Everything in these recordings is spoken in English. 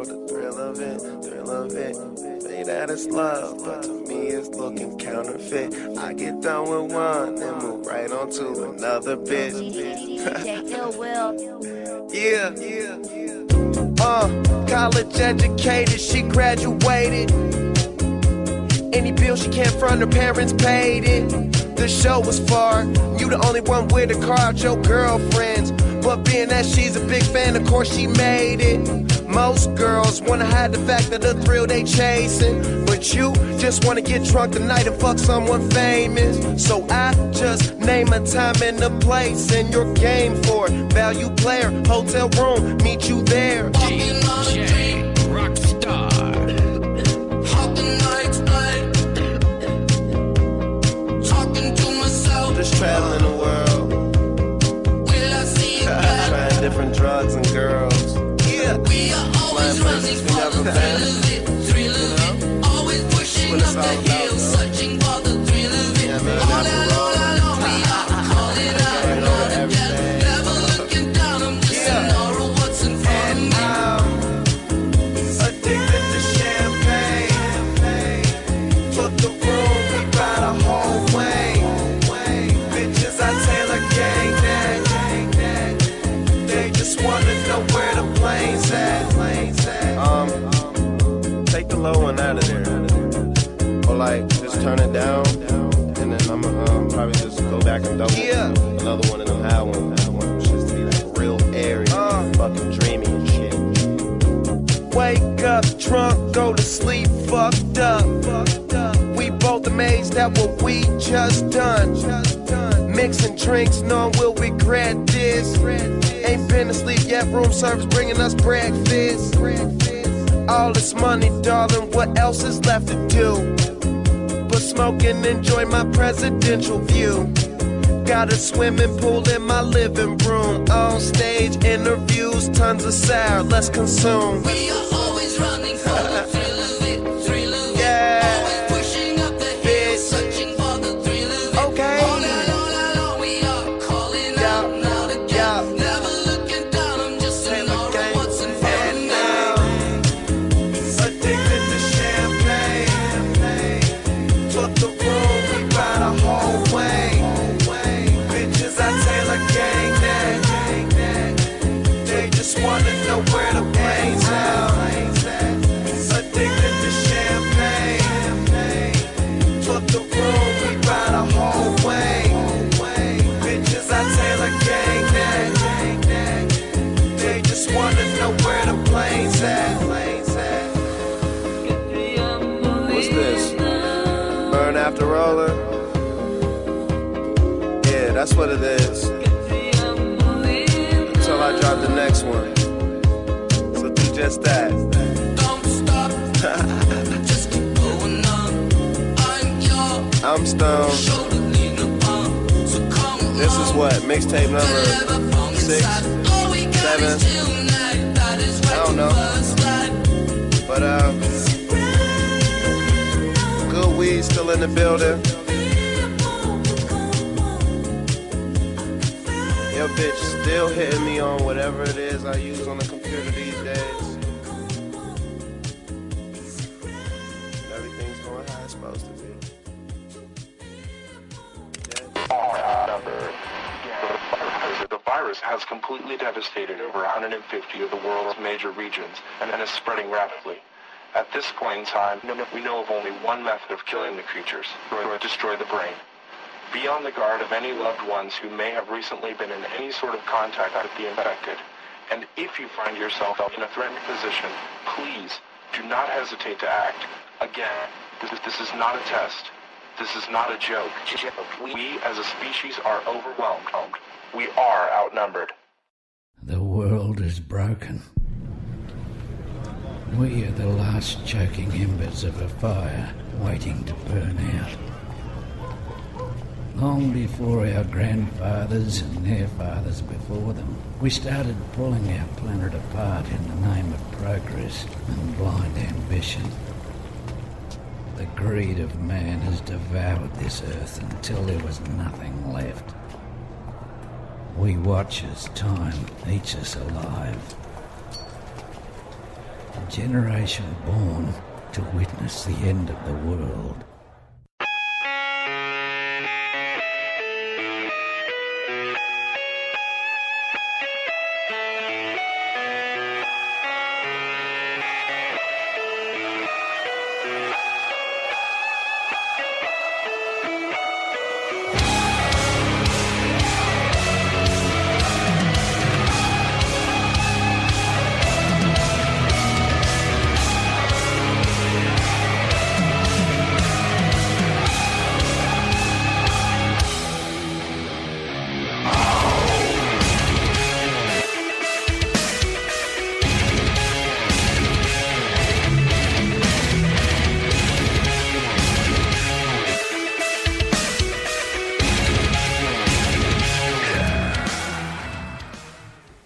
world, the thrill of it, say that it's love, but to me it's looking counterfeit. I get done with one, then move right on to another bitch. College educated, she graduated. Any bill she can't front, her parents paid it. The show was far, you the only one with a car out your girlfriends. But being that she's a big fan, of course she made it. Most girls wanna hide the fact of the thrill they chasing, but you just wanna get drunk tonight and fuck someone famous. So I just name a time and a place, and you're game for it. Value player, hotel room, meet you there. DJ Rockstar. Talking to myself. Just traveling the world. Will I see you back? Trying different drugs and girls. Yeah. We are always running for the thrill of it, always pushing up the hill, searching for the thrill of it. All alone, we are calling out another death. Never looking down, I'm just an aura, what's in front of me. Addicted to champagne. Took the room, we ride a whole way. Bitches, I Taylor gang that. They just wanna know where the plane's at. Take the low one out of there. Or like, just turn it down. And then I'ma probably just go back and double another one of them high ones. Just to be like real airy, fucking dreamy and shit. Wake up drunk, go to sleep fucked up. We both amazed at what we just done. Mixing drinks, knowing we'll regret this. Ain't been asleep yet, room service bringing us breakfast. All this money, darling, what else is left to do? But smoke and enjoy my presidential view. Got a swimming pool in my living room. On stage interviews, tons of sour, let's consume. We are always running for the thrill of it, always pushing up the hill, searching for the thrill of it. Okay. All alone, we are calling out now to get. Never looking down, I'm just an aura, what's in front of me. Addicted to champagne. Took the room, we ride a whole way. Bitches, I Taylor gang that. They just wanna know where the plane's at. Addicted to champagne. Took the room, we ride a whole way. Bitches, I Taylor gang that. They just wanna know where the plane's at. What's this? Burn after roller? Yeah, that's what it is. Until I drop the next one. So do just that. Don't stop, just keep going on. I'm stoned. Shoulder lean upon, so come This is what? Mixtape number 6, 7. I don't know. But good weed still in the building. Your bitch still hitting me on whatever it is I use on the computer these days. Everything's going how it's supposed to be. The virus has completely devastated over 150 of the world's major regions and is spreading rapidly. At this point in time, we know of only one method of killing the creatures: destroy the brain. Be on the guard of any loved ones who may have recently been in any sort of contact with the infected. And if you find yourself in a threatened position, please do not hesitate to act. Again, this is not a test. This is not a joke. We as a species are overwhelmed. We are outnumbered. The world is broken. We are the last choking embers of a fire waiting to burn out. Long before our grandfathers and their fathers before them, we started pulling our planet apart in the name of progress and blind ambition. The greed of man has devoured this earth until there was nothing left. We watch as time eats us alive. a generation born to witness the end of the world.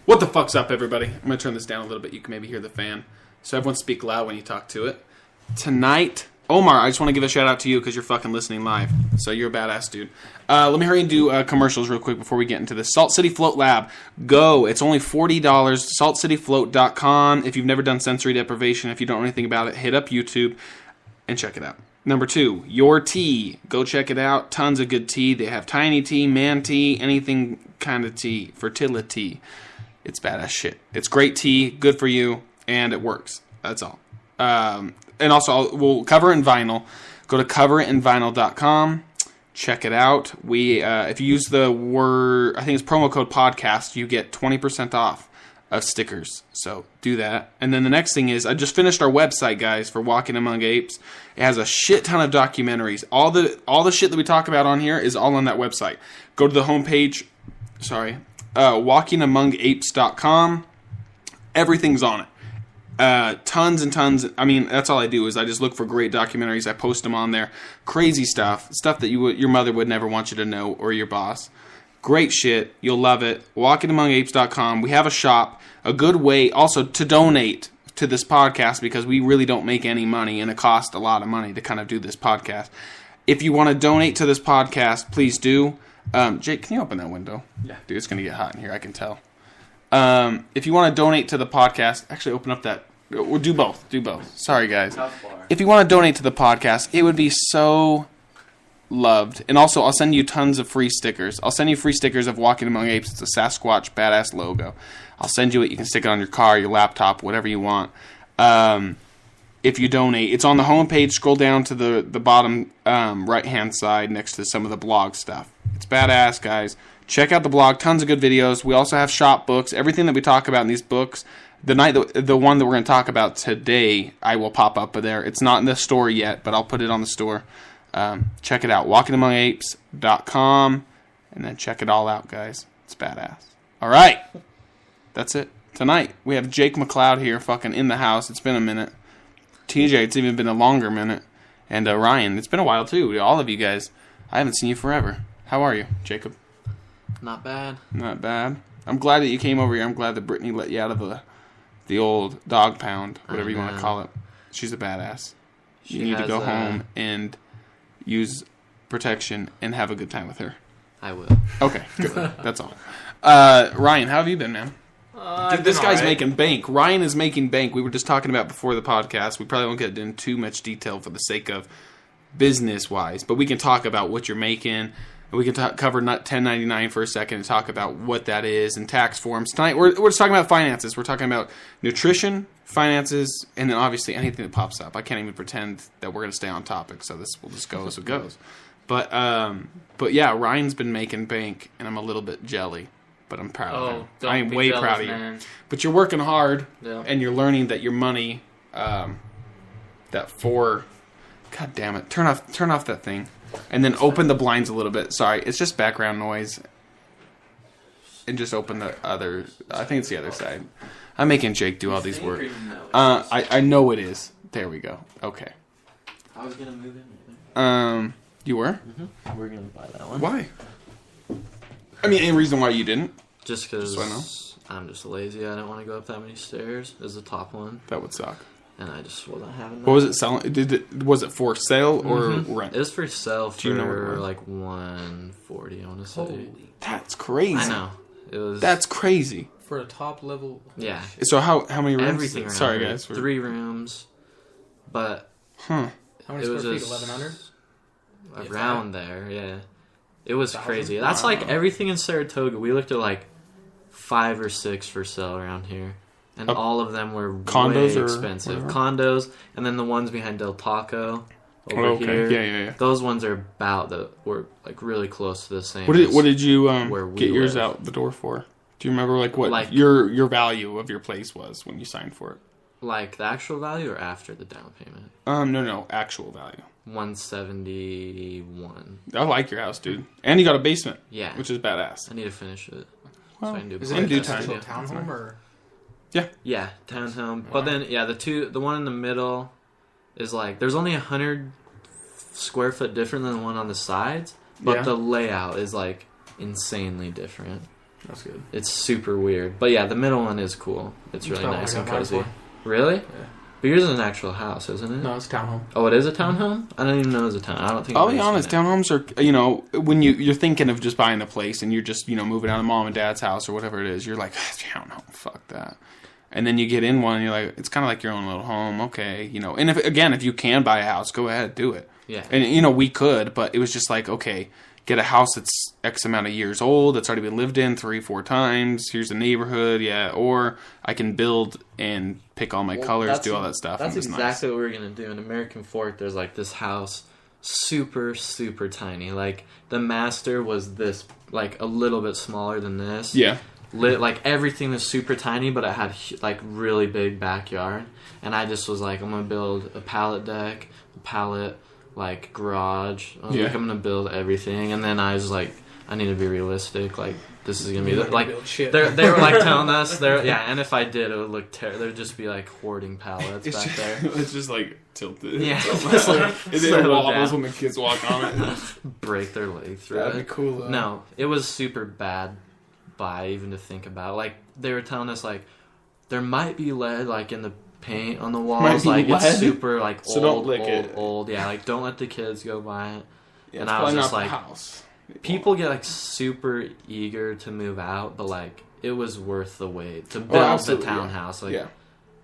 What the fuck's up, everybody? I'm going to turn this down a little bit. You can maybe hear the fan. So everyone speak loud when you talk to it. Tonight, Omar, I just want to give a shout out to you because you're fucking listening live. So you're a badass dude. Let me hurry and do commercials real quick before we get into this. Salt City Float Lab. Go. It's only $40. SaltCityFloat.com. If you've never done sensory deprivation, if you don't know anything about it, hit up YouTube and check it out. Number 2, Your Tea. Go check it out. Tons of good tea. They have tiny tea, man tea, anything kind of tea. Fertility. It's badass shit. It's great tea, good for you, and it works. That's all. And also, we'll cover it in vinyl. Go to coveritinvinyl.com. Check it out. If you use the word, I think it's promo code podcast, you get 20% off of stickers. So do that. And then the next thing is, I just finished our website, guys, for Walking Among Apes. It has a shit ton of documentaries. All the shit that we talk about on here is all on that website. Go to the homepage. WalkingAmongApes.com. Everything's on it. Tons and tons. I mean, that's all I do is I just look for great documentaries. I post them on there. Crazy stuff that your mother would never want you to know, or your boss. Great shit. You'll love it. WalkingAmongApes.com. We have a shop. A good way also to donate to this podcast because we really don't make any money and it costs a lot of money to kind of do this podcast. If you want to donate to this podcast, please do. Jake, can you open that window? Yeah. Dude, it's going to get hot in here, I can tell. If you want to donate to the podcast, actually open up that. We'll do both. Sorry, guys. If you want to donate to the podcast, it would be so loved. And also, I'll send you tons of free stickers. I'll send you free stickers of Walking Among Apes. It's a Sasquatch badass logo. I'll send you it. You can stick it on your car, your laptop, whatever you want. If you donate, it's on the homepage. Scroll down to the bottom right-hand side next to some of the blog stuff. It's badass, guys. Check out the blog. Tons of good videos. We also have shop books. Everything that we talk about in these books. The one that we're going to talk about today, I will pop up there. It's not in the store yet, but I'll put it on the store. Check it out. WalkingAmongApes.com. And then check it all out, guys. It's badass. All right. That's it. Tonight, we have Jake McLeod here fucking in the house. It's been a minute. TJ, it's even been a longer minute. And Ryan, it's been a while too. All of you guys. I haven't seen you forever. How are you, Jacob? Not bad. Not bad. I'm glad that you came over here. I'm glad that Brittany let you out of the old dog pound, whatever you want to call it. She's a badass. You need to go home and use protection and have a good time with her. I will. Okay, good. That's all. Ryan, how have you been, man? Dude, this guy's making bank. Ryan is making bank. We were just talking about before the podcast. We probably won't get into too much detail for the sake of business-wise, but we can talk about what you're making. We can cover 1099 for a second and talk about what that is and tax forms. Tonight, we're just talking about finances. We're talking about nutrition, finances, and then obviously anything that pops up. I can't even pretend that we're going to stay on topic, so this will just go as it goes. But yeah, Ryan's been making bank, and I'm a little bit jelly, but I'm proud of him. I am way proud of you. But you're working hard, and you're learning that your money, God damn it, turn off that thing. And then open the blinds a little bit. Sorry, it's just background noise. And just open the other... I think it's the other side. I'm making Jake do all these work. I know it is. There we go. Okay. I was going to move in. You were? Mm-hmm. We're going to buy that one. Why? I mean, any reason why you didn't? Just because I'm just lazy. I didn't want to go up that many stairs. It was the top one. That would suck. And I just wasn't having that. What was it selling? Was it for sale or rent? It was for sale for like $140, I want to say. Holy, that's crazy. I know. That's crazy. For a top level. Yeah. So how many rooms? Everything around Sorry, there. guys. 3 rooms. But Huh. How many it square was feet? 1,100? around there, yeah. It was 1,000? crazy. That's like everything in Saratoga. We looked at like 5 or 6 for sale around here. And all of them were condos way or expensive. whatever? Condos, and then the ones behind Del Taco over here. Yeah. Those ones are were like really close to the same. What did you where we get yours live. out the door for? Do you remember what Like- your value of your place was when you signed for it? Like the actual value or after the down payment? No, actual value. 171. I like your house, dude. And you got a basement. Yeah. Which is badass. I need to finish it. Well, so I can do Is In it due a time. actual townhome or? Yeah, townhome. But then, the one in the middle is like, there's only 100 square foot different than the one on the sides, but Yeah. the layout is like insanely different. That's good. It's super weird. But yeah, the middle one is cool. It's really That's about nice what I and got mine cozy. for. Really? Yeah. But yours is an actual house, isn't it? No, it's townhome. Oh, it is a townhome? I don't even know it was a town. I don't think I'll be anybody's honest, seen it. townhomes are, when you're thinking of just buying a place and you're just, moving out of mom and dad's house or whatever it is, you're like, townhome, fuck that. And then you get in one and you're like, it's kind of like your own little home, okay, And if you can buy a house, go ahead, do it. Yeah. And, we could, but it was just like, okay, get a house that's X amount of years old, that's already been lived in 3-4 times, here's the neighborhood, yeah, or I can build and pick all my colors, do all that stuff. That's and it was exactly what we were going to do. In American Fork, there's like this house, super, super tiny. Like, the master was this, like, a little bit smaller than this. Yeah. Like, everything was super tiny, but it had, like, really big backyard. And I just was like, I'm going to build a pallet deck, a pallet, like, garage. I was like, I'm going to build everything. And then I was like, I need to be realistic. Like, this is going to be, like, they were, like, telling us, and if I did, it would look terrible. There would just be, like, hoarding pallets back there. It's just like tilted. Yeah, just like it settle wobbles down. when the kids walk on it. Break their leg through That'd it. be cool, though. No, it was super bad even to think about. Like, they were telling us, like, there might be lead, like, in the paint on the walls. Like, lead? it's super, like, So old, don't lick it. old. Yeah, like, don't let the kids go by it. Yeah, And it's I was probably just not like, the house. people get, like, super eager to move out, but, like, it was worth the wait to build the absolutely, yeah. townhouse. Like, Yeah.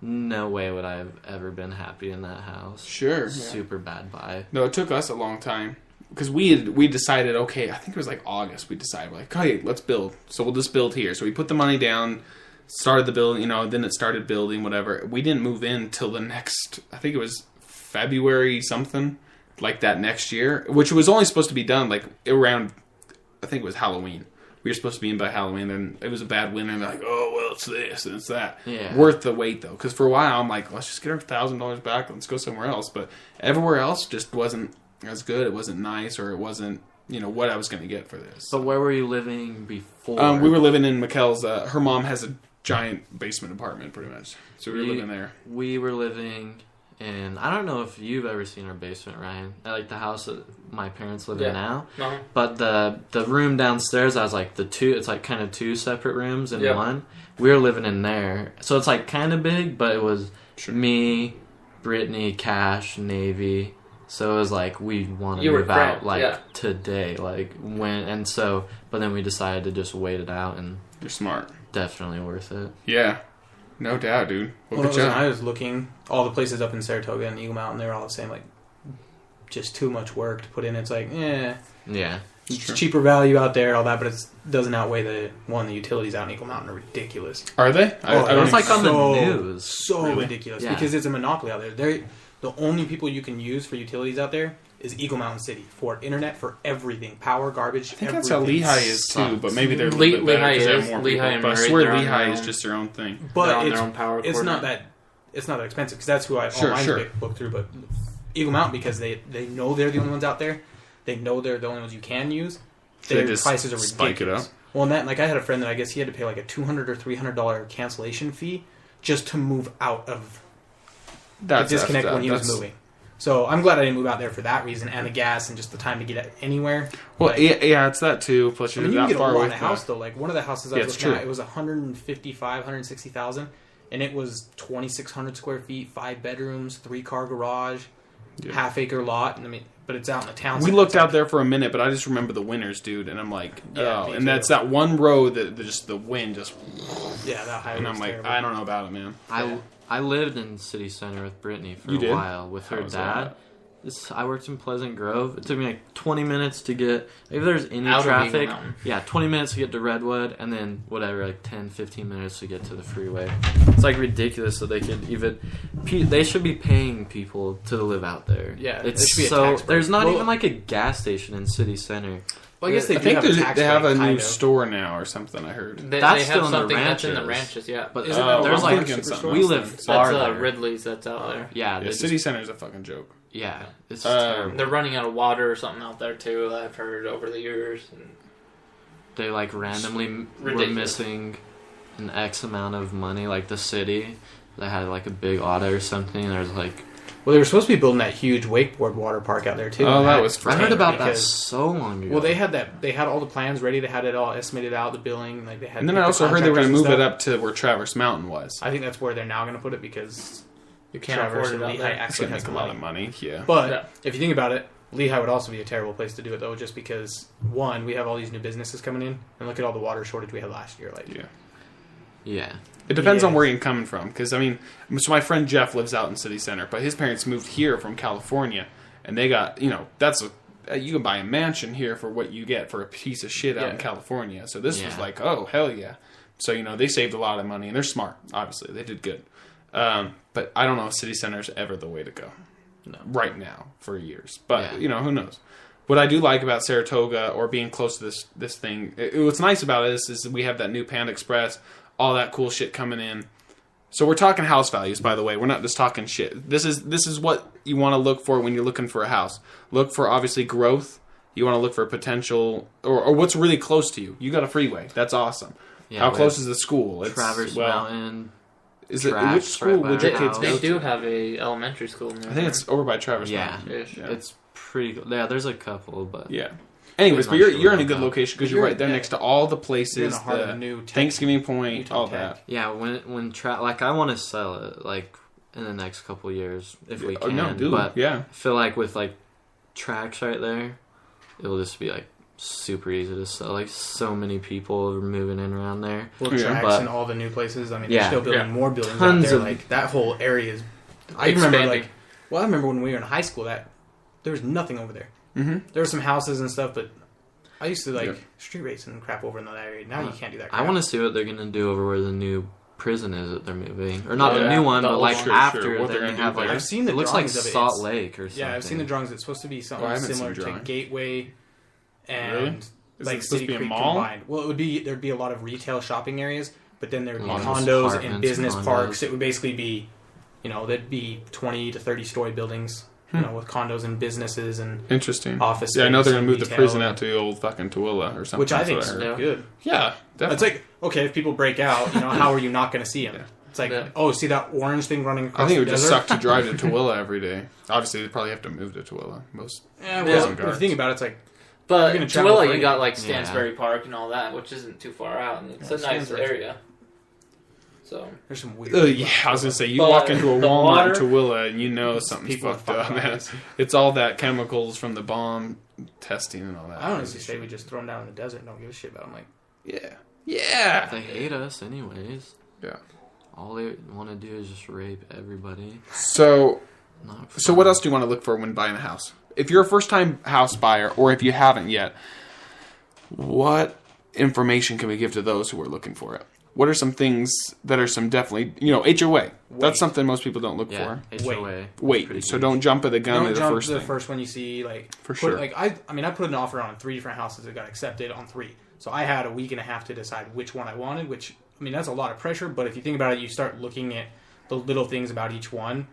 no way would I have ever been happy in that house. Sure. Yeah. Super bad buy. No, it took us a long time because we decided, okay, I think it was like August. We decided, we're like, hey, let's build. So we'll just build here. So we put the money down, started the building. Then it started building. Whatever. We didn't move in till the next. I think it was February something like that next year, which was only supposed to be done like around. I think it was Halloween. We were supposed to be in by Halloween, and it was a bad winter. And they're like, oh, well, it's this and it's that. Yeah. Worth the wait, though. Because for a while, I'm like, let's just get our $1,000 back. Let's go somewhere else. But everywhere else just wasn't as good. It wasn't nice, or it wasn't, what I was going to get for this. So where were you living before? We were living in Mikkel's. Her mom has a giant basement apartment, pretty much. So we were living there. We were living in, I don't know if you've ever seen our basement, Ryan. Like the house that my parents live in now. Uh-huh. But the room downstairs, I was like it's like kind of 2 separate rooms in Yeah. one. We were living in there. So it's like kind of big, but it was me, Brittany, Cash, Navy. So it was like we want to move out like today. Like but then we decided to just wait it out, and You're smart. definitely worth it. Yeah. No doubt, dude. When I was looking, all the places up in Saratoga and Eagle Mountain, they were all the same. Like, just too much work to put in. It's like, Yeah. it's cheaper value out there, all that, but it doesn't outweigh the utilities out in Eagle Mountain are ridiculous. Are they? I It's don't like on the So- news. So Really? ridiculous Yeah. because it's a monopoly out there. The only people you can use for utilities out there is Eagle Mountain City for internet, for everything, power, garbage. I think that's how Lehigh is too, but maybe they're a little Le- bit better Lehigh because they have is. more Lehigh people. and But I Murray, swear they're on Lehigh their is own. just their own thing. They're But on their own power it's not coordinate. that expensive because that's who I Sure, all mine sure. booked through. But Eagle Mountain, because they know they're the only ones out there, they know they're the only ones you can use. So they Their just prices are spike it ridiculous. up. Well, and that, like, I had a friend that I guess he had to pay like a $200 or $300 cancellation fee just to move out of That's the disconnect when he was that's- moving. So I'm glad I didn't move out there for that reason, and the gas and just the time to get anywhere. Well, Like, yeah, it's that too. Plus, I you're mean, you that can get a far lot away of from house though. Like one of the houses I Yeah, was it's looking at, true. it was 160,000, and it was 2,600 square feet, 5 bedrooms, 3-car garage. half-acre lot. And I mean, but it's out in the town. We looked out there for a minute, but I just remember the winters, dude, and I'm like, Yeah, me and too. that's that one road that just the wind just, Yeah, that highway. and I'm like, I don't know about it, man. I lived in city center with Brittany for You a did? while with How her was dad. that? I worked in Pleasant Grove. It took me like 20 minutes to get, if there's any Out of Eagle traffic, Mountain. 20 minutes to get to Redwood, and then whatever, like 10, 15 minutes to get to the freeway. It's like ridiculous that they can even, they should be paying people to live out there. Yeah, it's there should be a so, tax break. there's not Well- even like a gas station in city center. Well, I guess they I do think have a tax they have a break, new kind of. store now or something. I heard. They That's have still in the something that's in the ranches. ranches, yeah. But Isn't Oh, that there's I'm like, thinking something we else live then. far That's there. Ridley's that's out there. Yeah, Yeah, they city just, center's a fucking joke. yeah, it's Um, terrible. They're running out of water or something out there too. I've heard over the years. And They like randomly were Ridiculous. missing an X amount of money, like the city. They had like a big audit or something. There's like, Well, they were supposed to be building that huge wakeboard water park out there too. Oh, And that was I heard about that because- so long ago. Well, they had that. They had all the plans ready. They had it all estimated out, the billing. Like they had. And then the I also heard they were going to contractors move and it stuff. up to where Traverse Mountain was. I think that's where they're now going to put it because you can't Traverse afford and it out Lehigh there. It's actually going to has make the a lot money. of money. Yeah. But Yeah. if you think about it, Lehigh would also be a terrible place to do it though, just because one, we have all these new businesses coming in, and look at all the water shortage we had last year. Like, Yeah. yeah, It depends Yeah. on where you're coming from. Because, I mean, so my friend Jeff lives out in City Center, but his parents moved here from California, and they got, you can buy a mansion here for what you get for a piece of shit out in Yeah. California. So this was Yeah. like, oh, hell yeah. So, they saved a lot of money, and they're smart, obviously. They did good. But I don't know if City Center is ever the way to go. No. Right now, for years. But, Yeah. who knows? What I do like about Saratoga or being close to this thing, what's nice about it is that we have that new Panda Express, all that cool shit coming in. So we're talking house values, by the way. We're not just talking shit. This is what you want to look for when you're looking for a house. Look for, obviously, growth. You want to look for potential, or what's really close to you. You got a freeway. That's awesome. yeah. How we close have is the school? It's, Traverse Mountain? Is it Tracks which school right by would your our kids house. go They do to? have a elementary school near I think it's over by Traverse Yeah. Mountain. Ish. Yeah. It's pretty good. Yeah, there's a couple, but Yeah. Anyways, I'm but not you're sure in a about good that. location because You're you're right there yeah. next to all the You're in places, the heart of the a new tech- Thanksgiving Point, Utah all Tech. that. yeah, like I want to sell it like in the next couple years if we Oh, can. no, dude, but yeah. I feel like with like tracks right there, it'll just be like super easy to sell. Like so many people are moving in around there. well, Yeah. tracks But- and all the new places. I mean, Yeah. they're still building Yeah. more buildings Tons out there. of- Like that whole area is. I remember Expanding. I remember when we were in high school that there was nothing over there. Mm-hmm. There were some houses and stuff, but I used to like Yep. street racing and crap over in that area. Now you can't do that. Crap. I want to see what they're gonna do over where the new prison is that they're moving, or not Oh, the yeah. new one, The but old like one. Sure, after. sure. What Then they're they gonna have do like there. I've seen the it looks like drawings of it. Salt It's- Lake or something. Yeah, I've seen the drawings. It's supposed to be Oh, I something haven't seen similar the to drawing. Gateway and Really? Is like it supposed City to be a Creek mall? combined. Well, there'd be a lot of retail shopping areas, but then there would be A lot of condos and apartments, business condos. parks. It would basically be, there'd be 20 to 30 story buildings, with condos and businesses and Interesting. office. Yeah, I know space they're going and to move the retail prison and- out to the old fucking Tooele or something. which I That's think what is heard. good. Yeah, definitely. It's like, okay, if people break out, how are you not going to see them? Yeah. It's like, Yeah. oh, see that orange thing running across I think it the would just desert? suck to drive to Tooele every day. Obviously, they probably have to move to Tooele. Most Yeah, Yeah. well, if guards. you think about it, it's like, But You're gonna travel Tooele, for you got like Yeah. Stansbury Park and all that, which isn't too far out, and it's a nice Stansbury's- area. So there's some weird. Yeah, I was gonna say you But walk into a the Walmart water- in Tooele and you know something's people fucked with up, fucking man. bodies. It's all that chemicals from the bomb testing and all that. I honestly say we just throw them down in the desert and don't give a shit about them. Like, Yeah. They hate us anyways. Yeah. All they want to do is just rape everybody. So Not So what else do you want to look for when buying a house? If you're a first-time house buyer, or if you haven't yet, what information can we give to those who are looking for it? What are some things that are some definitely, HOA? That's something most people don't look Yeah, for. HOA. Wait, Pretty so huge. don't jump at the gun don't at the jump first to the thing. first one you see. Like, For sure. Like I put an offer on 3 different houses that got accepted on 3. So I had a week and a half to decide which one I wanted. Which that's a lot of pressure. But if you think about it, you start looking at the little things about each one.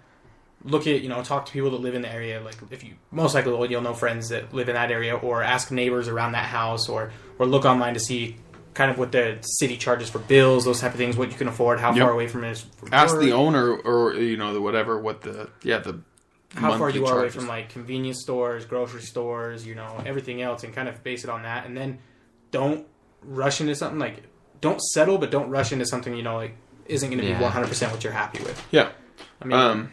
Look at talk to people that live in the area. Like if you most likely you'll know friends that live in that area, or ask neighbors around that house, or look online to see kind of what the city charges for bills, those type of things, what you can afford, how Yep. far away from it is. From Ask work, the owner or the whatever what the how far monthly you are away charges. from like convenience stores, grocery stores, everything else, and kind of base it on that. And then don't rush into something. Like don't settle, but don't rush into something like isn't going to be Yeah. 100% what you're happy with. Yeah. I mean,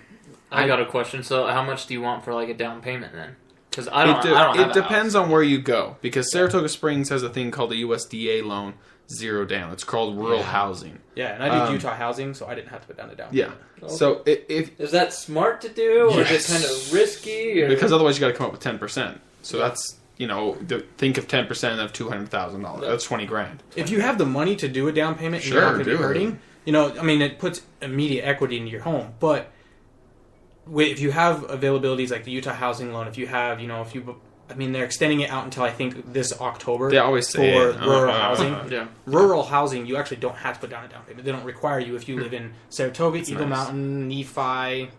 I got a question. So, how much do you want for like a down payment then? Because I don't have It a depends house. on where you go. Because Saratoga Springs has a thing called a USDA loan, 0 down. It's called rural housing. Yeah, and I did Utah housing, so I didn't have to put down a down Yeah. payment. Okay. So if Is that smart to do, or is Yes. it kind of risky? Or? because otherwise you got to come up with 10%. So that's think of 10% of $200,000. That's 20 grand. If you have the money to do a down payment, and you're Sure, not going to do be it. hurting. I mean, it puts immediate equity into your home, but if you have availabilities like the Utah housing loan, if you have, they're extending it out until I think this October. They always say for it. rural housing. Yeah. Rural housing, you actually don't have to put down a down payment. They don't require you if you live in Saratoga, Eagle nice. Mountain, Nephi,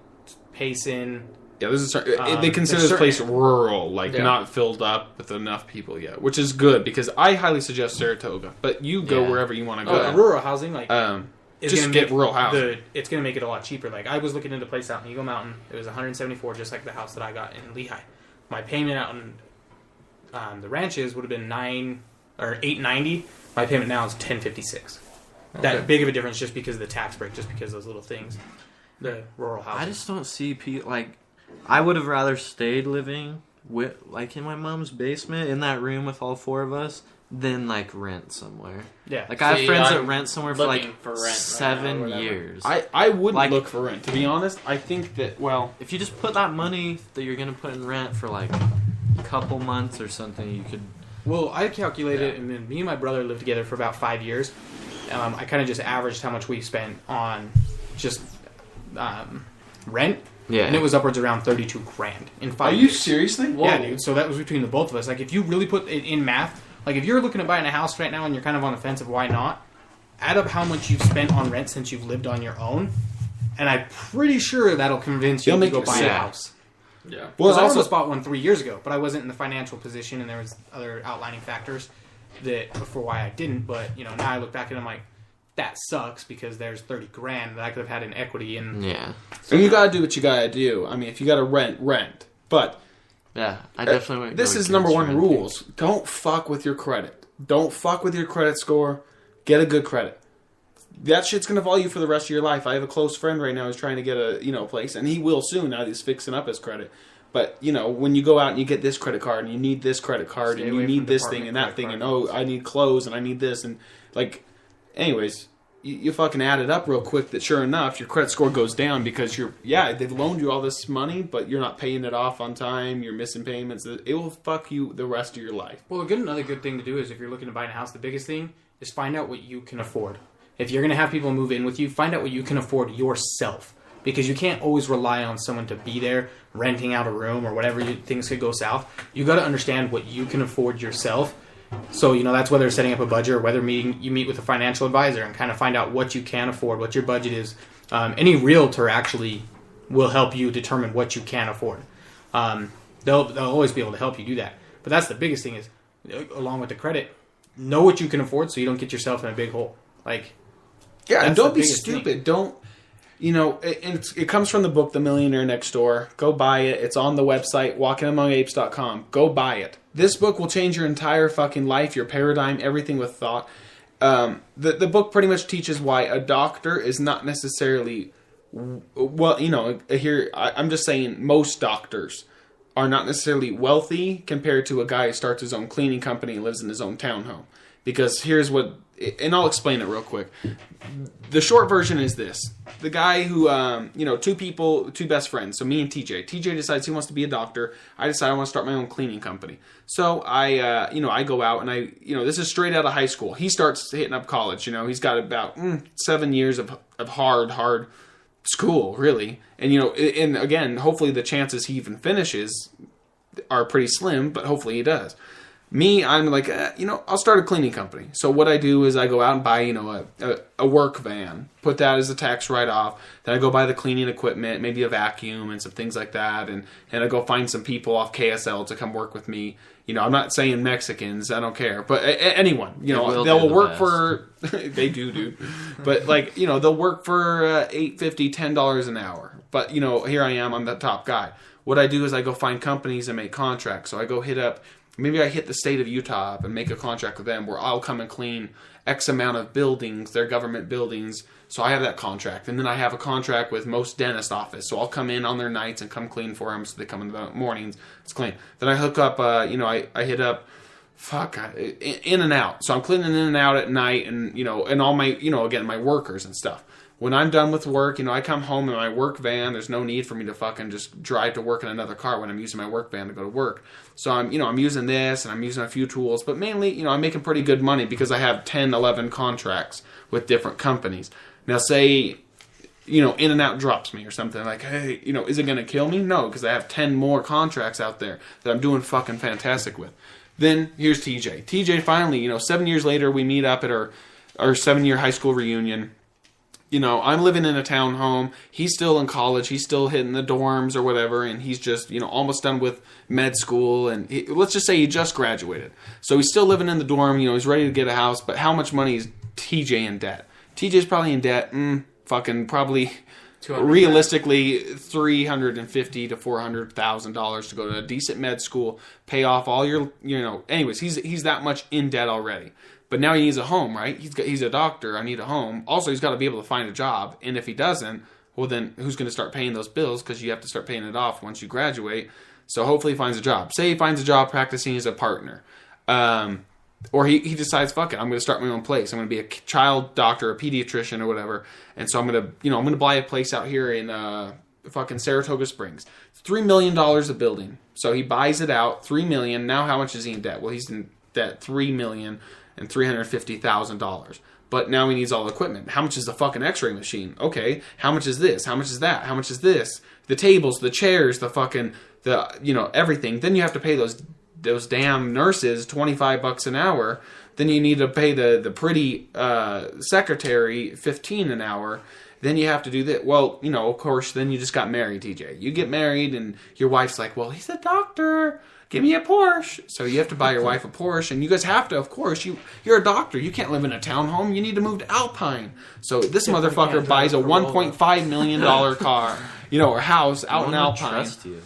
Payson. Yeah, this is they consider there's this place certain- rural, like Yeah. not filled up with enough people yet, which is good because I highly suggest Saratoga. But you go Yeah. wherever you want to Oh, go. rural housing, like is Just gonna get make rural housing. It's going to make it a lot cheaper. Like I was looking into a place out in Eagle Mountain. It was $174, just like the house that I got in Lehigh. My payment out on the ranches would have been $890. My payment now is $1056. That big of a difference just because of the tax break, just because of those little things. The rural housing. I just don't see people like. I would have rather stayed living with like in my mom's basement in that room with all 4 of us than like rent somewhere. Yeah. Like I have See, friends that I'm rent somewhere for looking like for rent right now or 7 whatever. years. I wouldn't Like- look for rent, to be honest. I think that If you just put that money that you're gonna put in rent for like a couple months or something, you could. Well, I calculated, and then me and my brother lived together for about 5 years. I kind of just averaged how much we spent on just rent. Yeah. And it was upwards around 32 grand in 5 Are years. you seriously? Yeah, dude. So that was between the both of us. Like, if you really put it in math, like if you're looking at buying a house right now and you're kind of on the fence of why not, add up how much you've spent on rent since you've lived on your own, and I'm pretty sure that'll convince you It'll to make go you buy sad. a house. Yeah. Well, Because I also, almost bought one 3 years ago, but I wasn't in the financial position, and there was other outlining factors for why I didn't. But now I look back and I'm like, that sucks because there's 30 grand that I could have had in equity. And Yeah. and you gotta do what you gotta do. I mean, if you gotta rent. But Yeah. I definitely wouldn't this go is number against one renting. rules. Don't fuck with your credit. Don't fuck with your credit score. Get a good credit. That shit's gonna follow you for the rest of your life. I have a close friend right now who's trying to get a place, and he will soon. Now that he's fixing up his credit. But when you go out and you get this credit card, and you need this credit card, Stay and you away need from this department thing and that credit thing, and cards. I need clothes and I need this, and anyways, you fucking add it up real quick. That sure enough, your credit score goes down because they've loaned you all this money, but you're not paying it off on time. You're missing payments. It will fuck you the rest of your life. well, another good thing to do is if you're looking to buy a house, the biggest thing is find out what you can afford. If you're going to have people move in with you, find out what you can afford yourself. Because you can't always rely on someone to be there, renting out a room or whatever. Things could go south. You got to understand what you can afford yourself. So, that's whether setting up a budget or whether you meet with a financial advisor and kind of find out what you can afford, what your budget is. Any realtor actually will help you determine what you can afford. They'll always be able to help you do that. But that's the biggest thing is, along with the credit, know what you can afford so you don't get yourself in a big hole. Like, Yeah, and That's don't the be biggest stupid. thing. Don't, it comes from the book The Millionaire Next Door. Go buy it. It's on the website, walkingamongapes.com. Go buy it. This book will change your entire fucking life, your paradigm, everything with thought. The book pretty much teaches why a doctor is not necessarily, I'm just saying most doctors are not necessarily wealthy compared to a guy who starts his own cleaning company and lives in his own townhome. Because here's what, and I'll explain it real quick. The short version is this. The guy who, two best friends, so me and TJ. TJ decides he wants to be a doctor. I decide I want to start my own cleaning company. So I go out and this is straight out of high school. He starts hitting up college. He's got about 7 years of hard school, really. And, and again, hopefully the chances he even finishes are pretty slim, but hopefully he does. Me, I'm like, I'll start a cleaning company. So what I do is I go out and buy, a work van, put that as a tax write-off. Then I go buy the cleaning equipment, maybe a vacuum and some things like that. And I go find some people off KSL to come work with me. I'm not saying Mexicans, I don't care. But anyone, will they'll do the work best. for, they do, dude. But they'll work for $8.50, $10 an hour. But, here I am, I'm the top guy. What I do is I go find companies and make contracts. So I go hit up maybe I hit the state of Utah up and make a contract with them where I'll come and clean X amount of buildings, their government buildings. So I have that contract. And then I have a contract with most dentist office. So I'll come in on their nights and come clean for them. So they come in the mornings. It's clean. Then I hook up, I hit up, in and out. So I'm cleaning in and out at night and, and all my, again, my workers and stuff. When I'm done with work, I come home in my work van. There's no need for me to fucking just drive to work in another car when I'm using my work van to go to work. So I'm using this and I'm using a few tools, but mainly, I'm making pretty good money because I have 10, 11 contracts with different companies. Now say, In and Out drops me or something like, hey, is it going to kill me? No, because I have 10 more contracts out there that I'm doing fucking fantastic with. Then here's TJ. TJ finally, 7 years later, we meet up at our 7-year high school reunion. I'm living in a townhome. He's still in college. He's still hitting the dorms or whatever, and he's just, almost done with med school. And let's just say he just graduated. So he's still living in the dorm. He's ready to get a house. But how much money is TJ in debt? TJ's probably in debt, probably realistically $350,000 to $400,000 to go to a decent med school, pay off all your, anyways, he's that much in debt already. But now he needs a home, right? He's a doctor. I need a home. Also, he's got to be able to find a job. And if he doesn't, well, then who's going to start paying those bills? Because you have to start paying it off once you graduate. So hopefully he finds a job. Say he finds a job practicing as a partner. Or he decides, fuck it, I'm going to start my own place. I'm going to be a child doctor, a pediatrician, or whatever. And so I'm going to buy a place out here in fucking Saratoga Springs. It's $3 million a building. So he buys it out, $3 million. Now how much is he in debt? Well, he's in debt $3,350,000. But now he needs all the equipment. How much is the fucking x-ray machine? Okay, how much is this? How much is that? How much is this? The tables, the chairs, everything. Then you have to pay those damn nurses $25 an hour. Then you need to pay the pretty secretary $15 an hour. Then you have to do that. Well, of course, then you just got married, TJ. You get married and your wife's like, well, he's a doctor. Give me a Porsche. So you have to buy your wife a Porsche. And you guys have to, of course. You're a doctor. You can't live in a townhome. You need to move to Alpine. So this motherfucker buys a $1.5 million car, or house out in Alpine. Trust you.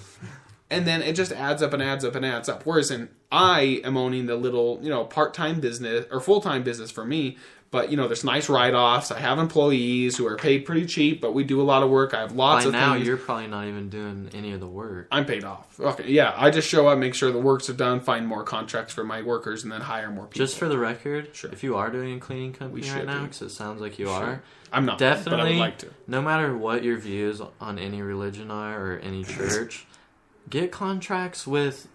And then it just adds up and adds up and adds up. Whereas I am owning the little, part-time business or full-time business for me. But, there's nice write-offs. I have employees who are paid pretty cheap, but we do a lot of work. I have lots of things. By now, you're probably not even doing any of the work. I'm paid off. Okay, yeah. I just show up, make sure the works are done, find more contracts for my workers, and then hire more people. Just for the record, sure. If you are doing a cleaning company right now, because it sounds like you are. I'm not, definitely, but I would like to. No matter what your views on any religion are or any church, get contracts with,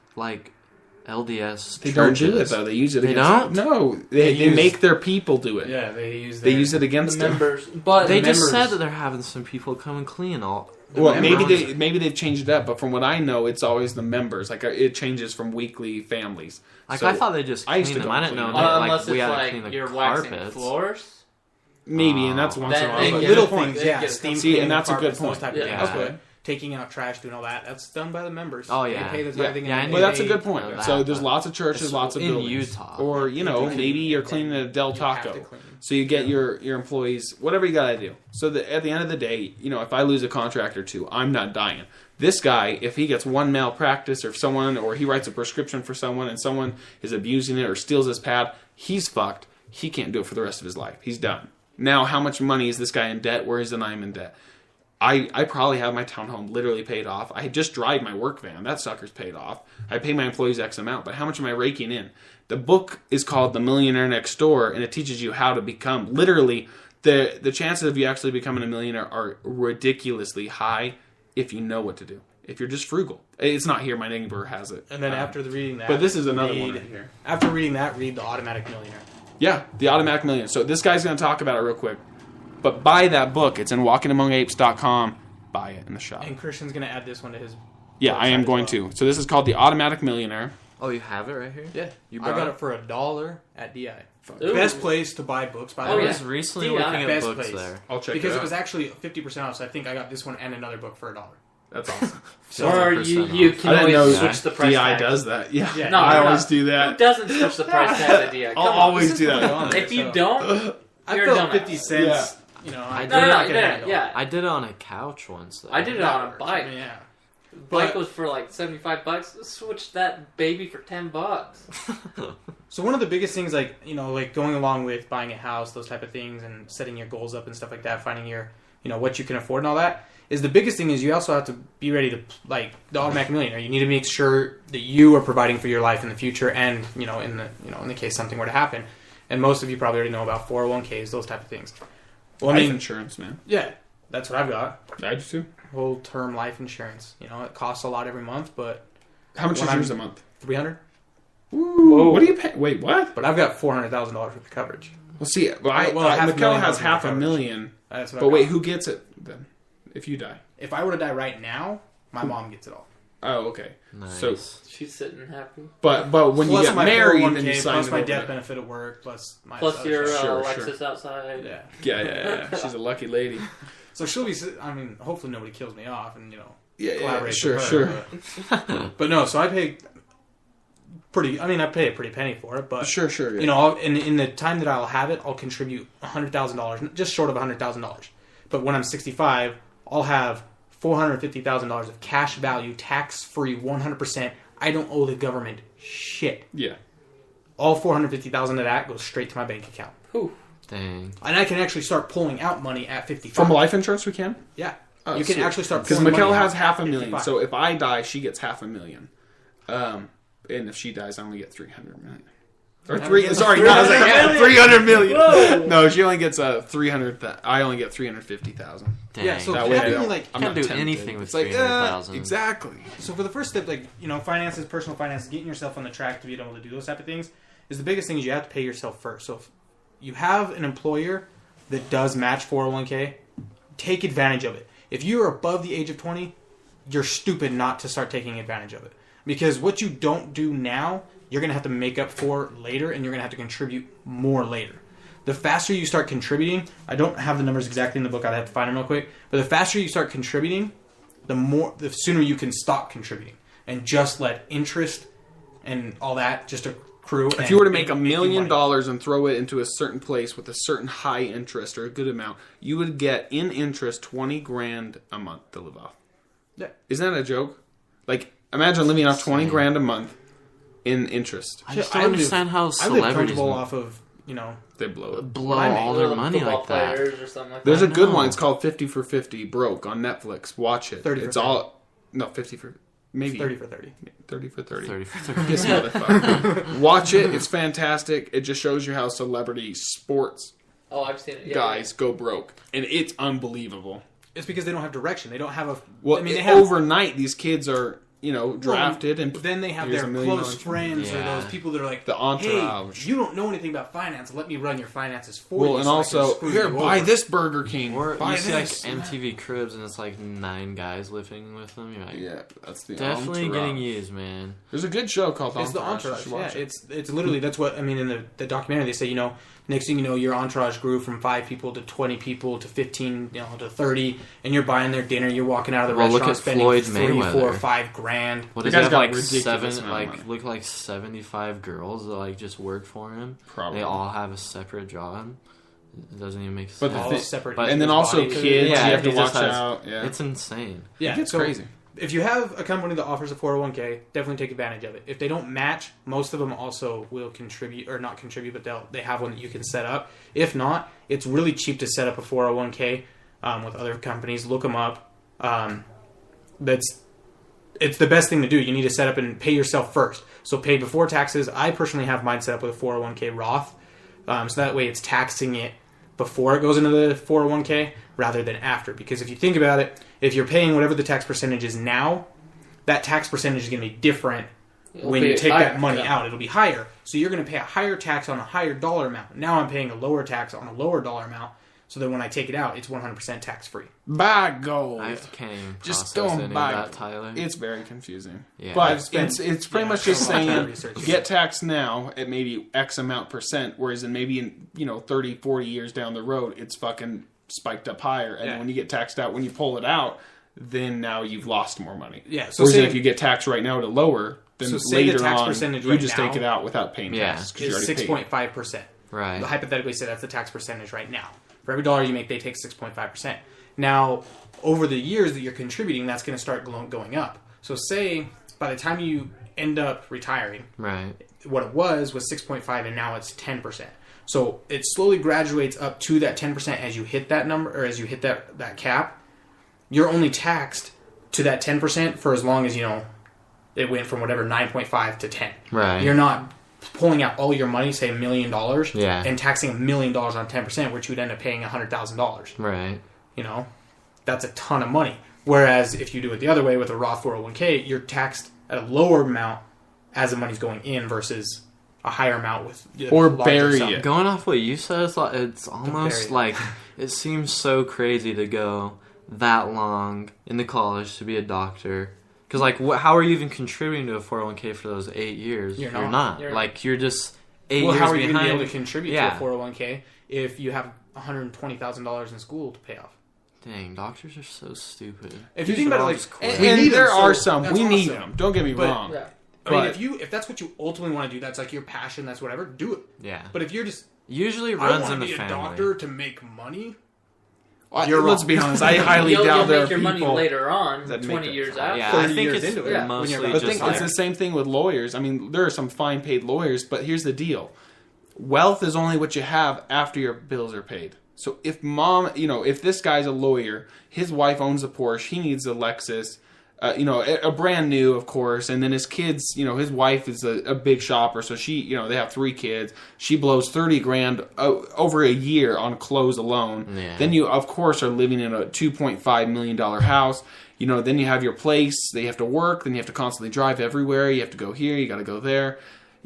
LDS They churches. don't do it, though. They use it They against... don't? No. They make their people do it. Yeah, they use it against the them. members. But They just said that they're having some people come and clean all... Well, maybe they've changed it up, but from what I know, it's always the members. It changes from weekly families. I thought they just cleaned them. I didn't know that. Unless we had to it's clean the you're waxing carpets. Floors. Maybe, and that's once in a while. then But get little it- things. Yeah, get steam See, cleaning and that's a good carpets, point. those type of Yeah. things. Okay. Taking out trash, doing all that. That's done by the members. Oh, yeah. They pay the Yeah. tithing. Yeah, I and knew Well, that's a they- good point. know that, So there's but lots of churches, lots of in buildings. Utah. Or, You do clean. maybe you're cleaning a Del You have Taco. to clean. So you get your employees, whatever you got to do. So that at the end of the day, if I lose a contract or two, I'm not dying. This guy, if he gets one malpractice or he writes a prescription for someone and someone is abusing it or steals his pad, he's fucked. He can't do it for the rest of his life. He's done. Now, how much money is this guy in debt? Where is it I'm in debt? I probably have my townhome literally paid off. I just drive my work van. That sucker's paid off. I pay my employees X amount, but how much am I raking in? The book is called The Millionaire Next Door, and it teaches you how to become. Literally, the chances of you actually becoming a millionaire are ridiculously high if you know what to do. If you're just frugal. It's not here. My neighbor has it. And then after reading that... But this is another one right here. After reading that, read The Automatic Millionaire. Yeah, The Automatic Millionaire. So this guy's going to talk about it real quick. But buy that book. It's in walkingamongapes.com. Buy it in the shop. And Christian's going to add this one to his... Yeah, I am going to. So this is called The Automatic Millionaire. Oh, you have it right here? Yeah. You I brought got it? it for $1 at DI. Ooh. Best place to buy books, by the I way. was recently Yeah. looking at Best books place. there. I'll check Because it it out. was actually 50% off, so I think I got this one and another book for $1. That's awesome. Or you can I didn't know always switch the price DI tag. does that. Yeah, Yeah. No, I no, always no. do Who that. doesn't switch the price tag at DI? Come I'll on. always do that. If you don't, I you're felt dumb. 50 cents, I No, did, no, no, yeah. I did it on a couch once, though. I did it on a bike. Yeah. bike was for like $75. Switch that baby for $10. So one of the biggest things, like, you know, like going along with buying a house, those type of things, and setting your goals up and stuff like that, finding your, you know, what you can afford and all that, is the biggest thing is you also have to be ready to, like, the automatic millionaire. You need to make sure that you are providing for your life in the future, and, in the case something were to happen. And most of you probably already know about 401ks, those type of things. Well, Life insurance, man. Yeah, that's what I've got. I do too. Whole term life insurance. You know, it costs a lot every month, but How much is yours a month? $300. Ooh, what do you pay? Wait, what? But I've got $400,000 worth of coverage. Well, see, $500,000 Mikkel has worth of $500,000. That's what But I've wait, got. who gets it then? If you die? If I were to die right now, my mom gets it all. Oh, okay. Nice. So, She's sitting happy. but when you Plus get my married, 401k, then you sign plus it my over death to- benefit at work, plus my Plus other your stuff. Sure, Lexus outside. Yeah. Yeah. She's a lucky lady. So she'll be. I mean, hopefully nobody kills me off, and Yeah, collaborate sure, with sure. her, but no, so I pay pretty. I mean, I pay a pretty penny for it, but Sure. Yeah. you know, in the time that I'll have it, I'll contribute $100,000, just short of $100,000. But when I'm 65, I'll have $450,000 of cash value, tax free, 100%. I don't owe the government shit. Yeah. All $450,000 of that goes straight to my bank account, Whew. Dang. and I can actually start pulling out money at 55. From life insurance, we can? Yeah, Oh, you can sweet. actually start Because pulling Mikkel money has out at $500,000. 55. So if I die, she gets $500,000. And if she dies, I only get $300 million. Or sorry, no, I was like, $300 million. No, she only gets 300. I only get 350,000. Dang. Yeah, so That way, having, I don't, like, I'm can't not do tempted. anything with It's like, 300,000. exactly. So for the first step, like, finances, personal finances, getting yourself on the track to be able to do those type of things is the biggest thing is you have to pay yourself first. So if you have an employer that does match 401k, take advantage of it. If you're above the age of 20, you're stupid not to start taking advantage of it. Because what you don't do now, you're going to have to make up for later, and you're going to have to contribute more later. The faster you start contributing, I don't have the numbers exactly in the book, I'd have to find them real quick, but the faster you start contributing, the sooner you can stop contributing and just let interest and all that just accrue. If you were to make $1 million and throw it into a certain place with a certain high interest or a good amount, you would get in interest $20,000 a month to live off. Yeah. Isn't that a joke? Like, imagine living off $20,000 a month in interest. I just don't understand how I live celebrities comfortable off of, They blow it. blow I make all their Little money football like that. players or something like There's that. a good know. one. It's called 50 for 50 Broke on Netflix. Watch it. 30 for it's 30. all... No, 50 for... Maybe. 30 for 30. 30 for 30. 30 for 30. This motherfucker. Watch it. It's fantastic. It just shows you how celebrity sports Oh, I've seen it. Yeah, guys go broke. And it's unbelievable. It's because they don't have direction. They don't have a... Well, I mean, they have... overnight, these kids are, drafted. And then they have here's their $1 million. close friends or Yeah. those people that are like, The entourage. hey, you don't know anything about finance. Let me run your finances for you. Well, and so I can also, screw here, you buy over." this Burger King. Or buy you see this. like MTV Cribs and it's like 9 guys living with them. You're like, Yeah, that's the definitely entourage. getting used, man. There's a good show called It's the Entourage. You entourage. should Yeah, watch it. it's literally, that's what, I mean, in the documentary, they say, next thing you know, your entourage grew from 5 people to 20 people to 15, to 30, and you're buying their dinner, you're walking out of the Well, look restaurant at spending Floyd 3, 4, Mayweather. 5 grand. What The does he guy's have got like ridiculous 7, amount of like money. look like 75 girls that like just work for him. Probably. They all have a separate job. It doesn't even make sense. But the All thing- separate. but- And then also bodies. kids, Yeah, you have to he watch just has- out. Yeah. It's insane. Yeah, It gets so crazy. If you have a company that offers a 401k, definitely take advantage of it. If they don't match, most of them also will contribute, or not contribute, but they have one that you can set up. If not, it's really cheap to set up a 401k with other companies. Look them up. It's the best thing to do. You need to set up and pay yourself first. So pay before taxes. I personally have mine set up with a 401k Roth, so that way it's taxing it before it goes into the 401k rather than after. Because if you think about it, if you're paying whatever the tax percentage is now, that tax percentage is going to be different when you take that money out. It'll be higher. So you're going to pay a higher tax on a higher dollar amount. Now I'm paying a lower tax on a lower dollar amount, so that when I take it out, it's 100% tax-free. Buy gold. I can't even Just process don't any of buy that, it. Tyler. It's very confusing. Yeah. But I've spent- it's pretty yeah, much I've just spent a lot of saying research. get taxed now at maybe X amount percent, whereas in maybe in 30, 40 years down the road, it's fucking spiked up higher. And Yeah. when you get taxed out, when you pull it out, then now you've lost more money. Yeah, so Whereas say- if you get taxed right now to lower, then So say the later tax on, percentage you right just now take it out without paying Yeah. taxes because you It's already paid. 6.5%. Right. Hypothetically say that's the tax percentage right now. For every dollar you make, they take 6.5%. Now, over the years that you're contributing, that's going to start going up. So say by the time you end up retiring, Right. what it was 6.5 and now it's 10%. So it slowly graduates up to that 10% as you hit that number, or as you hit that cap. You're only taxed to that 10% for as long as, it went from whatever 9.5 to 10. Right. You're not pulling out all your money, say $1 million, Yeah. and taxing $1 million on 10%, which you'd end up paying $100,000. Right. That's a ton of money. Whereas if you do it the other way with a Roth 401k, you're taxed at a lower amount as the money's going in versus a higher amount with or larger bury sum. it. Going off what you said, it's almost like it seems so crazy to go that long into college to be a doctor. Because, how are you even contributing to a 401k for those 8 years? You're not. You're just 8 years behind. How are you going to be able to contribute to a 401k if you have $120,000 in school to pay off? Dang, doctors are so stupid. If you think about it, and there are some. We need them. Don't get me wrong. Yeah. I mean, if that's what you ultimately want to do, that's like your passion, that's whatever, do it. Yeah. But if you're just... Usually runs I in the want to be a family. doctor to make money... Let's be honest. I highly doubt you'll there are make your money people later on, that 20 make years that. after. Yeah, 30 I think years it's into it, mostly when But just it's the same thing with lawyers. I mean, there are some fine paid lawyers, but here's the deal. Wealth is only what you have after your bills are paid. So if if this guy's a lawyer, his wife owns a Porsche, he needs a Lexus, a brand new, of course, and then his kids, his wife is a big shopper, so she, they have 3 kids. She blows $30,000 over a year on clothes alone. Yeah. Then you, of course, are living in a $2.5 million house. Then you have your place. They have to work. Then you have to constantly drive everywhere. You have to go here. You got to go there.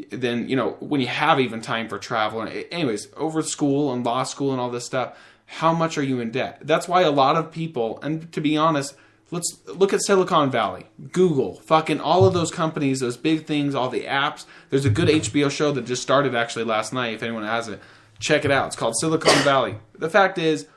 Then, when you have even time for travel. Anyways, over school and law school and all this stuff, how much are you in debt? That's why a lot of people, and to be honest, let's look at Silicon Valley, Google, fucking all of those companies, those big things, all the apps. There's a good HBO show that just started actually last night. If anyone has it, check it out. It's called Silicon Valley. The fact is,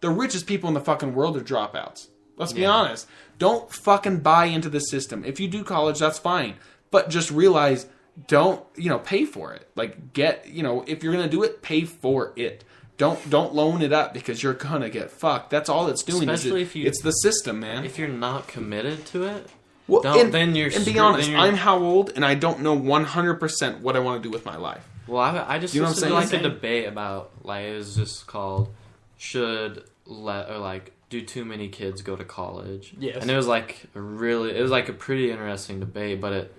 the richest people in the fucking world are dropouts. Let's be honest. Don't fucking buy into the system. If you do college, that's fine. But just realize, don't, pay for it. If you're going to do it, pay for it. Don't loan it up because you're going to get fucked. That's all it's doing. Especially it's the system, man. If you're not committed to it, well, then you're... And be honest, I'm how old, and I don't know 100% what I want to do with my life. Well, I just listened to a debate about, it was just called, should do too many kids go to college? Yes. And it was a pretty interesting debate, but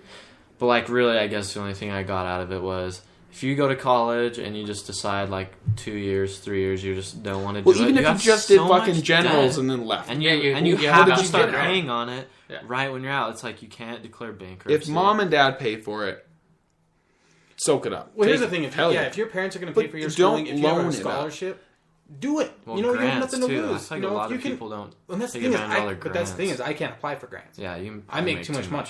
really, I guess the only thing I got out of it was, if you go to college and you just decide 2 years, 3 years, you just don't want to do it. Well, even if you just did fucking generals and then left. And you have to start paying on it right when you're out. It's like you can't declare bankruptcy. If mom and dad pay for it, soak it up. Well, here's the thing. If your parents are going to pay for your schooling, if you have a scholarship, do it. Well, you have nothing to lose. I think a lot of people don't take advantage of their grants. But that's the thing is, I can't apply for grants. Yeah, I make too much money.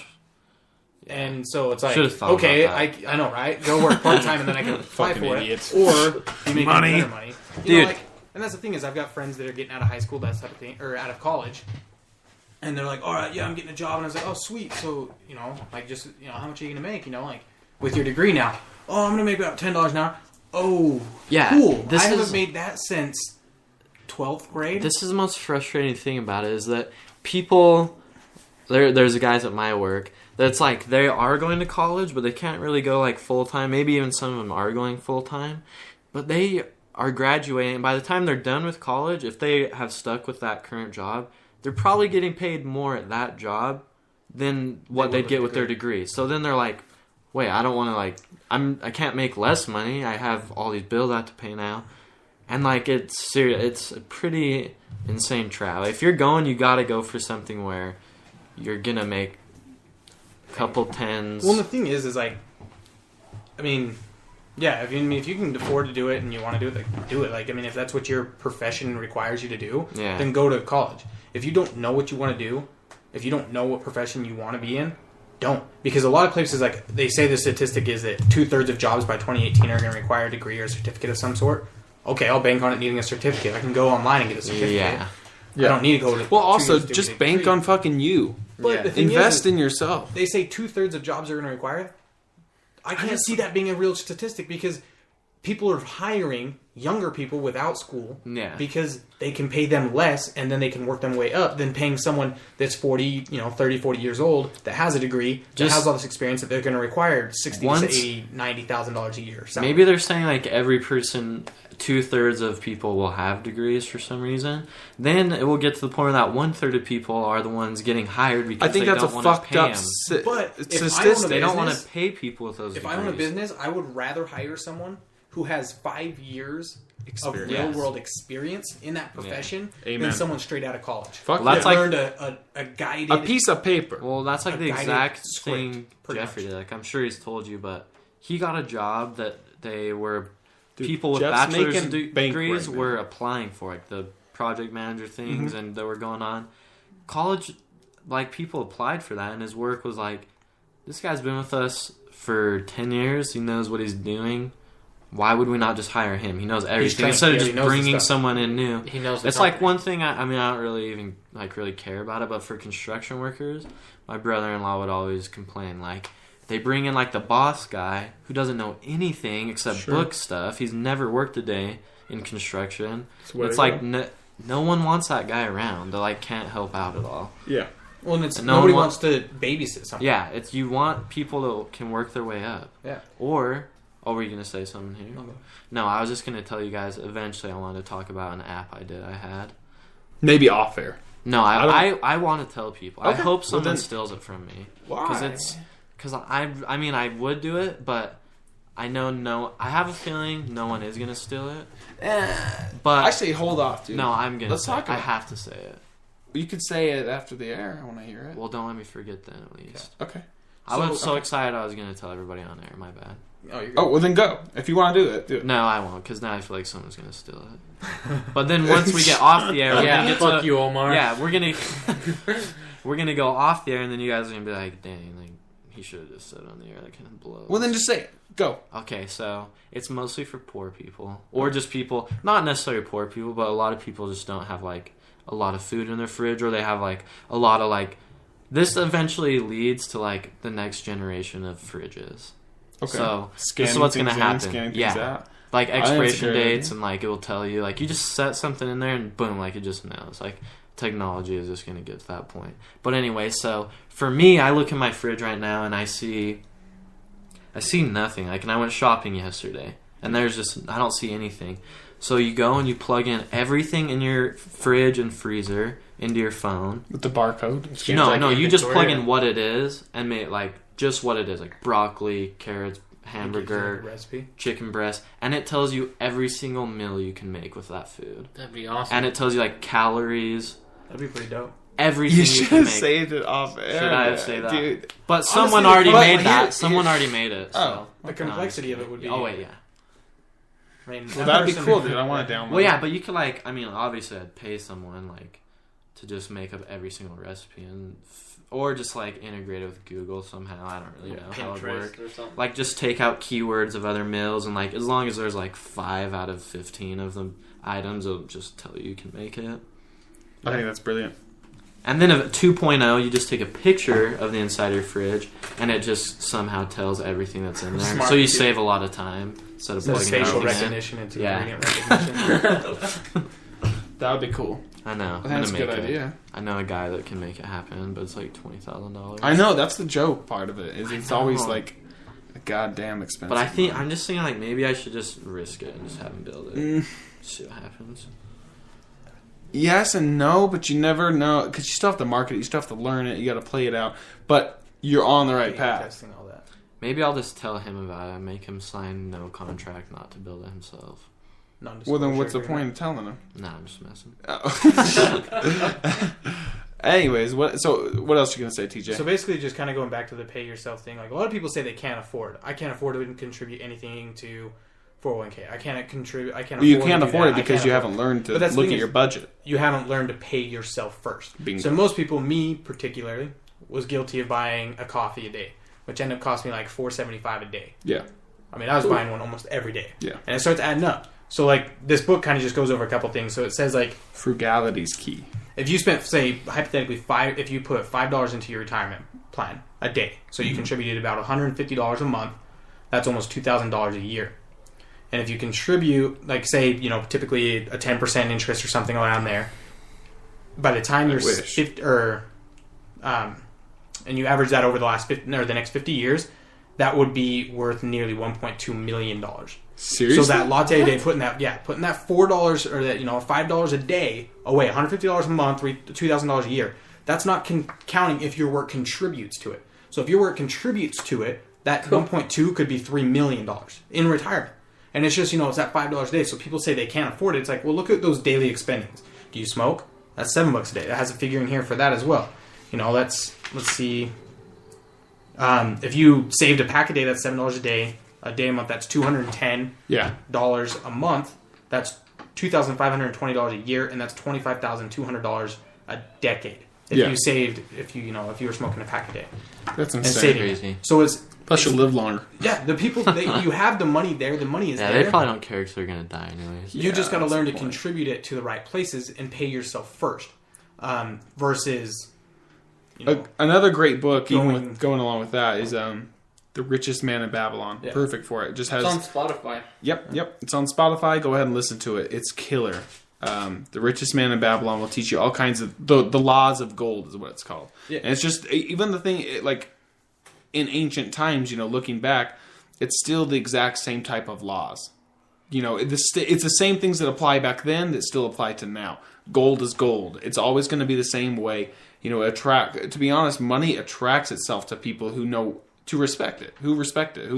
Yeah. And so it's like, okay, I know, right? Go work part-time and then I can apply for idiots. it. Or you make better money. Dude. And that's the thing is, I've got friends that are getting out of high school, that type of thing, or out of college. And they're like, all right, yeah, I'm getting a job. And I was like, oh, sweet. So, how much are you going to make, with your degree now? Oh, I'm going to make about $10 an hour. Oh, yeah, cool. I haven't made that since 12th grade. This is the most frustrating thing about it is that people, there's guys at my work that's they are going to college, but they can't really go full-time. Maybe even some of them are going full-time. But they are graduating. And by the time they're done with college, if they have stuck with that current job, they're probably getting paid more at that job than what they'd get with their degree. So then they're like, wait, I don't want to I can't make less money. I have all these bills I have to pay now. And it's serious. It's a pretty insane trap. If you're going, you got to go for something where you're going to make a couple tens. Well, the thing is yeah, if you can afford to do it and you want to do it, do it. If that's what your profession requires you to do, then go to college. If you don't know what you want to do, if you don't know what profession you want to be in, don't. Because a lot of places, they say the statistic is that 2/3 of jobs by 2018 are going to require a degree or a certificate of some sort. Okay, I'll bank on it needing a certificate. I can go online and get a certificate. Yeah. I don't need to go to... Well, also, just bank on fucking you. But the thing invest in yourself. They say 2/3 of jobs are going to require it. I can't see that being a real statistic because people are hiring younger people without school Yeah. because they can pay them less and then they can work their way up than paying someone that's 40, 30, 40 years old that has a degree, that has all this experience that they're going to require $60,000 to $80,000, $90,000 a year. Salary. Maybe they're saying like every person, 2/3 of people will have degrees for some reason. Then it will get to the point that 1/3 of people are the ones getting hired because I think they that's don't a want to fucked pay up them. But if statistic. They don't want to pay people with those If degrees. I own a business, I would rather hire someone who has 5 years Experience. of real world experience in that profession Amen. than someone straight out of college. Fuck Well, that's yeah. like- learned a guided... A piece of paper. Well, that's like a the guided exact script, thing pretty Jeffrey much. did. Like, I'm sure he's told you, but he got a job that they were Dude, people with Jeff's bachelor's making bank degrees right were now. applying for, like the project manager things, and that were going on. College, like people applied for that, and his work was like, this guy's been with us for 10 years. He knows what he's doing. Why would we not just hire him? He knows everything trained. instead of Yeah, he just knows the bringing stuff. someone in new. He knows the It's like company. one thing. I mean, I don't really even really care about it, but for construction workers, my brother-in-law would always complain like they bring in like the boss guy who doesn't know anything except book stuff. He's never worked a day in construction. It's like no one wants that guy around. They like can't help out at all. Yeah. Well, and it's And no nobody one wants to babysit someone. Yeah, it's you want people that can work their way up. Yeah. Or, oh, were you gonna say something here? Okay. No, I was just gonna tell you guys. Eventually, I wanted to talk about an app I had. Maybe off air. No, I want to tell people. I Okay. hope Well, someone then- steals it from me. Why? Because I mean I would do it, but I have a feeling no one is gonna steal it. But I say hold off, dude. no, I'm gonna. Let's say talk it. I about it. have to say it. You could say it after the air. I want to hear it. Well, don't let me forget then. At least Okay. I was so excited I was gonna tell everybody on air. My bad. Oh, you're good. Oh, well then go. If you want to do it, do it. No, I won't, because now I feel like someone's gonna steal it. But then once we get off the air, we're Yeah, gonna get fuck to, you, Omar. Yeah, we're gonna go off the air, and then you guys are gonna be like, "Dang, like he should have just said on the air. That kind of blows." Well, then just say it. Go. Okay, so it's mostly for poor people, or just people, not necessarily poor people, but a lot of people just don't have like a lot of food in their fridge, or they have like a lot of like. This eventually leads to like the next generation of fridges. Okay. So Scanning this is what's gonna things in, happen. scanning things Yeah. out. Like think it's a expiration great dates, idea. and like it will tell you, like you just set something in there and boom, like it just knows. Like technology is just gonna get to that point. But anyway, so for me, I look in my fridge right now and I see nothing. Like, and I went shopping yesterday, and there's just I don't see anything. So you go and you plug in everything in your fridge and freezer into your phone. With the barcode. No, you just plug inventory. in what it is and make like just what it is, like broccoli, carrots, hamburger, Recipe. chicken breast, and it tells you every single meal you can make with that food, That'd be awesome. and it tells you like calories, That'd be pretty dope. everything You you, should can have make. saved it off air. Should I have said that? Dude. But someone Honestly, already but made here- that. Someone already made it. So. Oh. The complexity of it would be... Oh wait, yeah. I mean, Well, that'd be cool, dude. I want to download Well, yeah, but you could like, I mean, obviously, I'd pay someone like to just make up every single recipe or just like integrate it with Google somehow. I don't really know how it works. Pinterest or something. Like just take out keywords of other meals and like as long as there's like 5 out of 15 of the items, it'll just tell you can make it. I think that's brilliant. And then at 2.0, you just take a picture of the inside of your fridge, and it just somehow tells everything that's in there. Smart so you computer. save a lot of time instead of So plugging facial everything recognition into Yeah. ingredient recognition. That would be cool. in. I know. I think that's a good idea. I know a guy that can make it happen, but it's like $20,000. I know, that's the joke part of it. Is it's always know. like a goddamn expensive. But I think one. I'm just thinking like maybe I should just risk it and just have him build it. Mm. See what happens. Yes and no, but you never know because you still have to market it. You still have to learn it. You got to play it out. But you're on the right path. Testing all that. Maybe I'll just tell him about it and make him sign no contract not to build it himself. Well, then what's the Non-disclosure point of telling them? Nah, I'm just messing. Oh. Anyways, what else you gonna say, TJ? So basically, just kind of going back to the pay yourself thing. Like a lot of people say they can't afford. I can't afford to contribute anything to 401k. I can't contribute. I can't. Well, you afford can't to do afford that. it I because can't you afford haven't it. learned to But that's the look thing at your is, budget. You haven't learned to pay yourself first. Bingo. So most people, me particularly, was guilty of buying a coffee a day, which ended up costing me like $4.75 a day. Yeah. I mean, I was buying one almost every day. Yeah. And it starts adding up. So like this book kind of just goes over a couple things. So it says like Frugality's key. if you spent, say, hypothetically if you put $5 into your retirement plan a day, so you contributed about $150 a month, that's almost $2,000 a year. And if you contribute, like say, typically a 10% interest or something around there, by the time you're 50, and you average that over the the next 50 years, that would be worth nearly $1.2 million. Seriously? So that latte a day, putting that $4 or that $5 a day away, $150 a month, $2,000 a year. That's not counting if your work contributes to it. So if your work contributes to it, that 1.2 could be $3 million in retirement. And it's just, it's that $5 a day. So people say they can't afford it. It's like, well, look at those daily expendings. Do you smoke? That's $7 a day. That has a figure in here for that as well. Let's see. If you saved a pack a day, that's $7 a day. A day a month, that's $210 a month. That's $2,520 a year, and that's $25,200 a decade. If you were smoking a pack a day. That's insane. Crazy. So it's plus you'll live longer. Yeah, the people you have the money there. The money is there. Yeah, they probably don't care because they're gonna die anyways. You just got to learn to contribute it to the right places and pay yourself first, versus. Another great book, going along with that, is The Richest Man in Babylon. Yeah. Perfect for it. Just has. It's on Spotify. Yep. It's on Spotify. Go ahead and listen to it. It's killer. The Richest Man in Babylon will teach you all kinds of the laws of gold is what it's called. Yeah. And it's just even the thing like in ancient times, looking back, it's still the exact same type of laws. It's the same things that apply back then that still apply to now. Gold is gold. It's always going to be the same way. To be honest, money attracts itself to people who know to respect it, who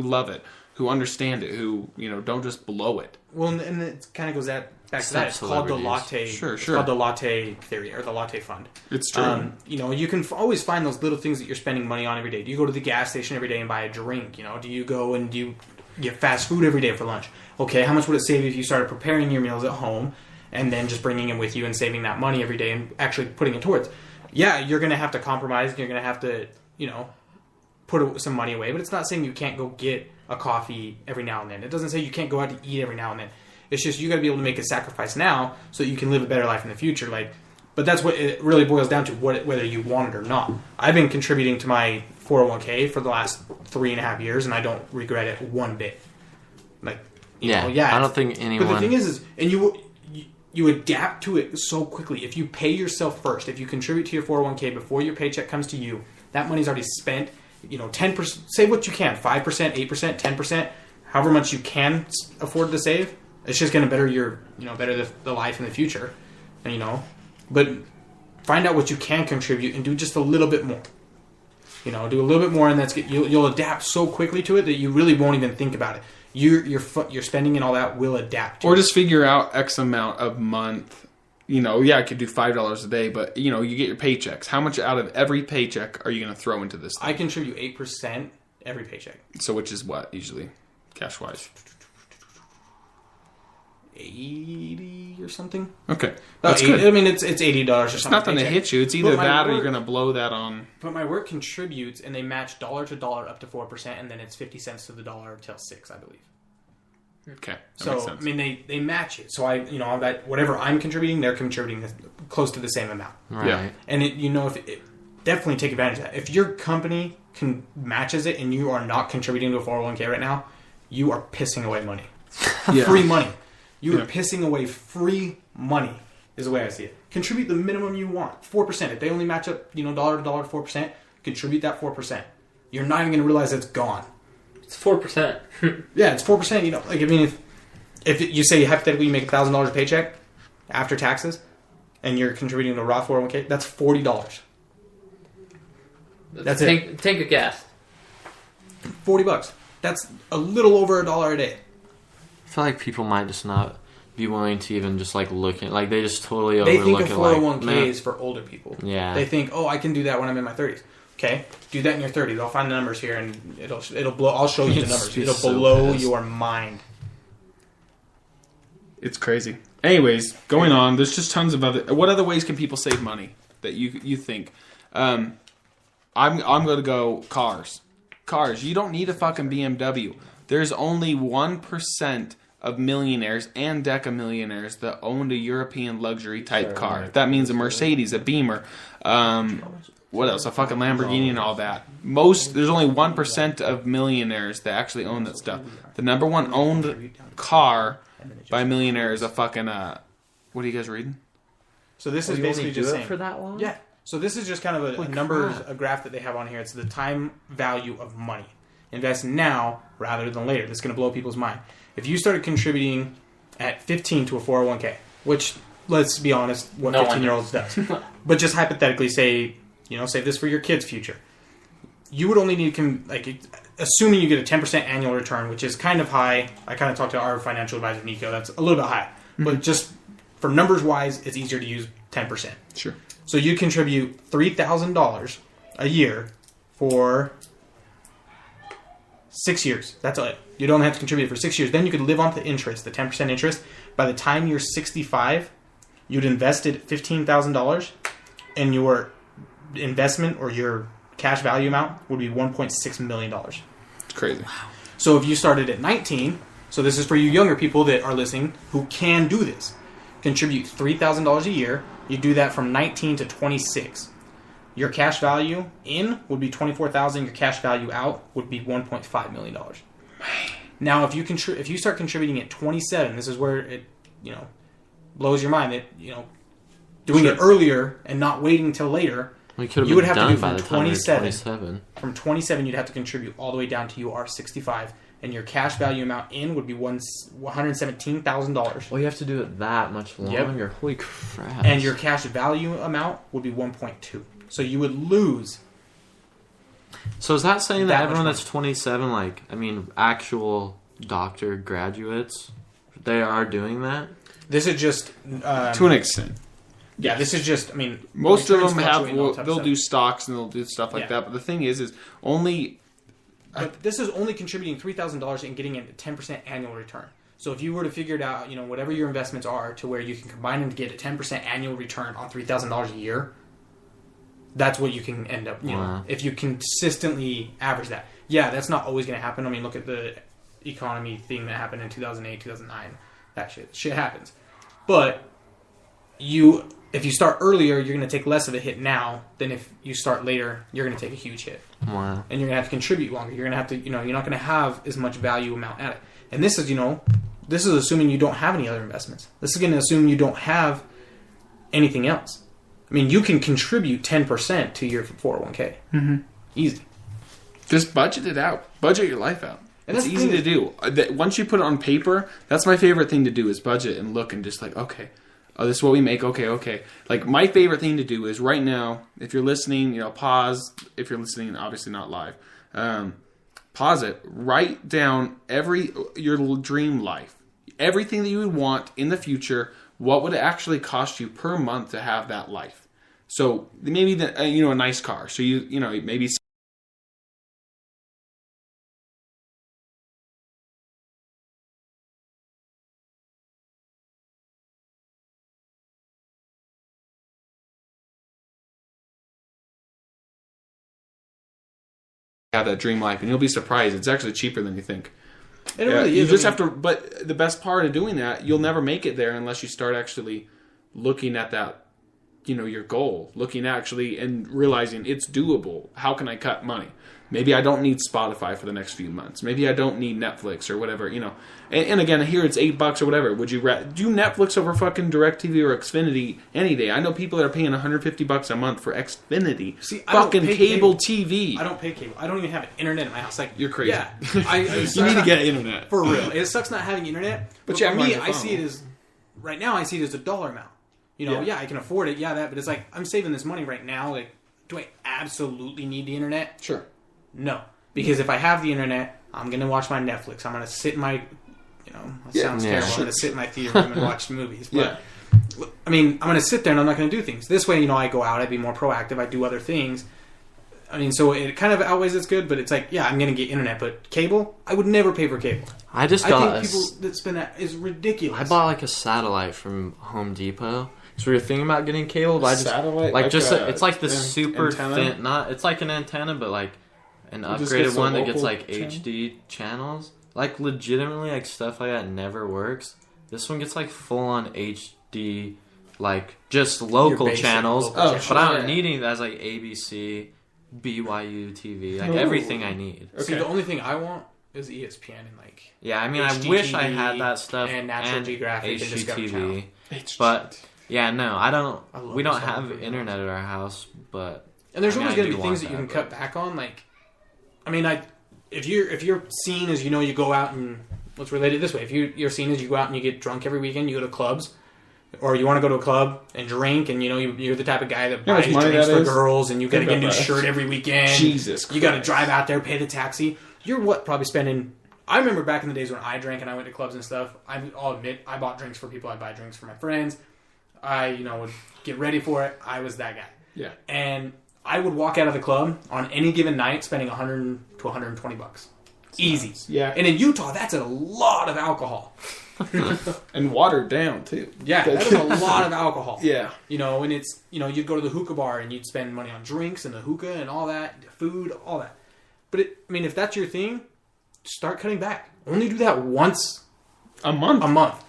love it, who understand it, who, don't just blow it. Well, and it kind of goes back to that. It's called the latte. Sure. It's called the latte theory or the latte fund. It's true. You can always find those little things that you're spending money on every day. Do you go to the gas station every day and buy a drink? Do you go and do you get fast food every day for lunch? Okay, how much would it save if you started preparing your meals at home and then just bringing it with you and saving that money every day and actually putting it towards? Yeah, you're going to have to compromise and you're going to have to, put some money away. But it's not saying you can't go get a coffee every now and then. It doesn't say you can't go out to eat every now and then. It's just you got to be able to make a sacrifice now so that you can live a better life in the future. But that's what it really boils down to, whether you want it or not. I've been contributing to my 401k for the last 3.5 years, and I don't regret it one bit. I don't think anyone... But the thing is and you adapt to it so quickly. If you pay yourself first, if you contribute to your 401k before your paycheck comes to you, that money's already spent. 10%, save what you can, 5%, 8%, 10%, however much you can afford to save. It's just going to better better the life in the future, but find out what you can contribute and do just a little bit more. Do a little bit more, and you'll adapt so quickly to it that you really won't even think about it. Your spending and all that will adapt. Or just figure out X amount of month. I could do $5 a day, but you get your paychecks. How much out of every paycheck are you going to throw into this thing? I contribute 8% every paycheck. So which is what usually, cash wise? 80 or something. Okay, that's good. I mean, it's $80 or something. It's nothing to hit you. It's either that or you're going to blow that on. But my work contributes, and they match dollar to dollar up to 4%, and then it's 50 cents to the dollar till 6, I believe. Okay. So I mean, they match it. So that whatever I'm contributing, they're contributing close to the same amount. Right. Yeah. And definitely take advantage of that. If your company matches it and you are not contributing to a 401k right now, you are pissing away money. Free money. You are pissing away free money, is the way I see it. Contribute the minimum you want, 4%. If they only match up, dollar to dollar 4%, contribute that 4%. You're not even going to realize it's gone. It's 4%. Yeah, it's 4%. If you say hypothetically you make $1,000 a paycheck after taxes, and you're contributing to a Roth 401k, that's $40. That's it. Tank of gas. $40. That's a little over $1 a day. I feel like people might just not be willing to even just look at they just totally overlook it. They think a 401k is for older people. Yeah. They think, I can do that when I'm in my 30s. Okay, do that in your 30s. I'll find the numbers here, and it'll blow. I'll show you the numbers. It'll blow your mind. It's crazy. Anyways, going on. There's just tons of other. What other ways can people save money that you think? I'm going to go cars. Cars. You don't need a fucking BMW. There's only 1% of millionaires and decamillionaires that owned a European luxury type car. That means a Mercedes, a Beamer, what else? A fucking Lamborghini and all that. There's only 1% of millionaires that actually own that stuff. The number one owned car by millionaires is a fucking, what are you guys reading? So this is basically just saying for that long? Yeah. So this is just kind of a graph that they have on here. It's the time value of money. Invest now rather than later. This is going to blow people's mind. If you started contributing at 15 to a 401k, which, let's be honest, what 15-year-olds does. But just hypothetically say, save this for your kid's future. You would only need, assuming you get a 10% annual return, which is kind of high. I kind of talked to our financial advisor, Nico. That's a little bit high. Mm-hmm. But just for numbers-wise, it's easier to use 10%. Sure. So you contribute $3,000 a year for 6 years. That's it. You don't have to contribute for 6 years. Then you could live off the interest, the 10% interest. By the time you're 65, you'd invested $15,000, and your investment or your cash value amount would be $1.6 million. It's crazy. Wow. So if you started at 19, so this is for you younger people that are listening who can do this. Contribute $3,000 a year. You do that from 19 to 26. Your cash value in would be $24,000. Your cash value out would be $1.5 million. Now, if you start contributing at 27, this is where it blows your mind that doing it earlier and not waiting until later. You would have to do from 27. From 27, you'd have to contribute all the way down to you are 65. And your cash value amount in would be $117,000. Well, you have to do it that much longer. Yep. Holy crap! And your cash value amount would be 1.2. So you would lose. So is that saying that everyone that's 27, actual doctor graduates, they are doing that? This is just to an extent. Yeah, this is just. Most of them they'll do stocks and they'll do stuff like that. But the thing is only. But this is only contributing $3,000 and getting a 10% annual return. So if you were to figure it out, whatever your investments are, to where you can combine them to get a 10% annual return on $3,000 a year, that's what you can end up. If you consistently average that. Yeah, that's not always going to happen. Look at the economy thing that happened in 2008, 2009. That shit happens. But if you start earlier, you're going to take less of a hit now than if you start later. You're going to take a huge hit. Wow. And you're going to have to contribute longer. You're going to have to, you're not going to have as much value amount at it. And this is, this is assuming you don't have any other investments. This is going to assume you don't have anything else. You can contribute 10% to your 401k. Mm-hmm. Easy. Just budget it out. Budget your life out. And it's easy to do. Once you put it on paper, that's my favorite thing to do is budget and look and just okay. Oh, this is what we make. Okay. My favorite thing to do is right now, if you're listening, pause. If you're listening, obviously not live, pause it. Write down your dream life, everything that you would want in the future. What would it actually cost you per month to have that life? So maybe a nice car. So maybe. Have that dream life, and you'll be surprised. It's actually cheaper than you think. It really is. You just have to. But the best part of doing that, you'll never make it there unless you start actually looking at that. Your goal, looking actually and realizing it's doable. How can I cut money? Maybe I don't need Spotify for the next few months. Maybe I don't need Netflix or whatever. And again, here it's $8 or whatever. Would you do Netflix over fucking DirecTV or Xfinity any day? I know people that are paying $150 a month for Xfinity. See, fucking cable TV. I don't pay cable. I don't even have internet in my house. You're crazy. Yeah, you need to get internet for real. It sucks not having internet. But for me, I see it as right now. I see it as a dollar amount. I can afford it. Yeah, but it's I'm saving this money right now. Do I absolutely need the internet? Sure. No, because if I have the internet, I'm going to watch my Netflix. I'm going to sit in my, it sounds terrible. I'm going to sit in my theater room and watch movies. But, I'm going to sit there and I'm not going to do things. This way, I go out, I be more proactive, I do other things. So it kind of outweighs its good, but it's I'm going to get internet. But cable, I would never pay for cable. I think people that spend that is ridiculous. I bought a satellite from Home Depot. So we were thinking about getting cable, but satellite, it's the super thin, it's like an antenna, but an upgraded one that gets HD channels. like legitimately like stuff like that never works. This one gets like full on HD, like just local channels. Channels. But I don't need any that's like ABC, BYU TV, like everything I need. Okay. See, the only thing I want is ESPN and like. Yeah, I mean, HGTV I wish I had that stuff and National Geographic and Discovery Channel. HGTV. But yeah, no, I don't. We don't have internet at our house, but and there's always going to be things that you can cut back on. Like, I mean, if you're seen as you go out and let's relate it this way: if you're seen as you go out and you get drunk every weekend, you go to clubs, or you want to go to a club and drink, and you're the type of guy that buys drinks for girls, and you got to get a new shirt every weekend. Jesus Christ. You got to drive out there, pay the taxi. You're probably spending. I remember back in the days when I drank and I went to clubs and stuff. I'll admit I bought drinks for people. I buy drinks for my friends. I would get ready for it. I was that guy. Yeah. And I would walk out of the club on any given night spending $100 to $120. Easy. Nice. Yeah. And in Utah, that's a lot of alcohol. And watered down too. Yeah, that is a lot of alcohol. Yeah. And it's you'd go to the hookah bar and you'd spend money on drinks and the hookah and all that, food, all that. But if that's your thing, start cutting back. Only do that once a month.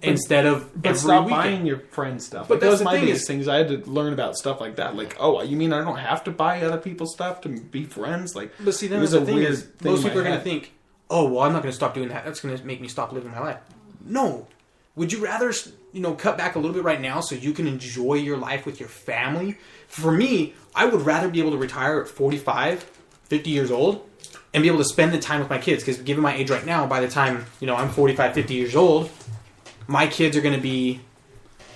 Instead of every stop weekend. buying your friend's stuff. But that was the my thing biggest things. I had to learn about stuff like that. Like, oh, you mean I don't have to buy other people's stuff to be friends? Like, but see, then the thing is, most people are going to think, oh, well, I'm not going to stop doing that. That's going to make me stop living my life. No. Would you rather, cut back a little bit right now so you can enjoy your life with your family? For me, I would rather be able to retire at 45, 50 years old and be able to spend the time with my kids. Because given my age right now, by the time, I'm 45, 50 years old, my kids are going to be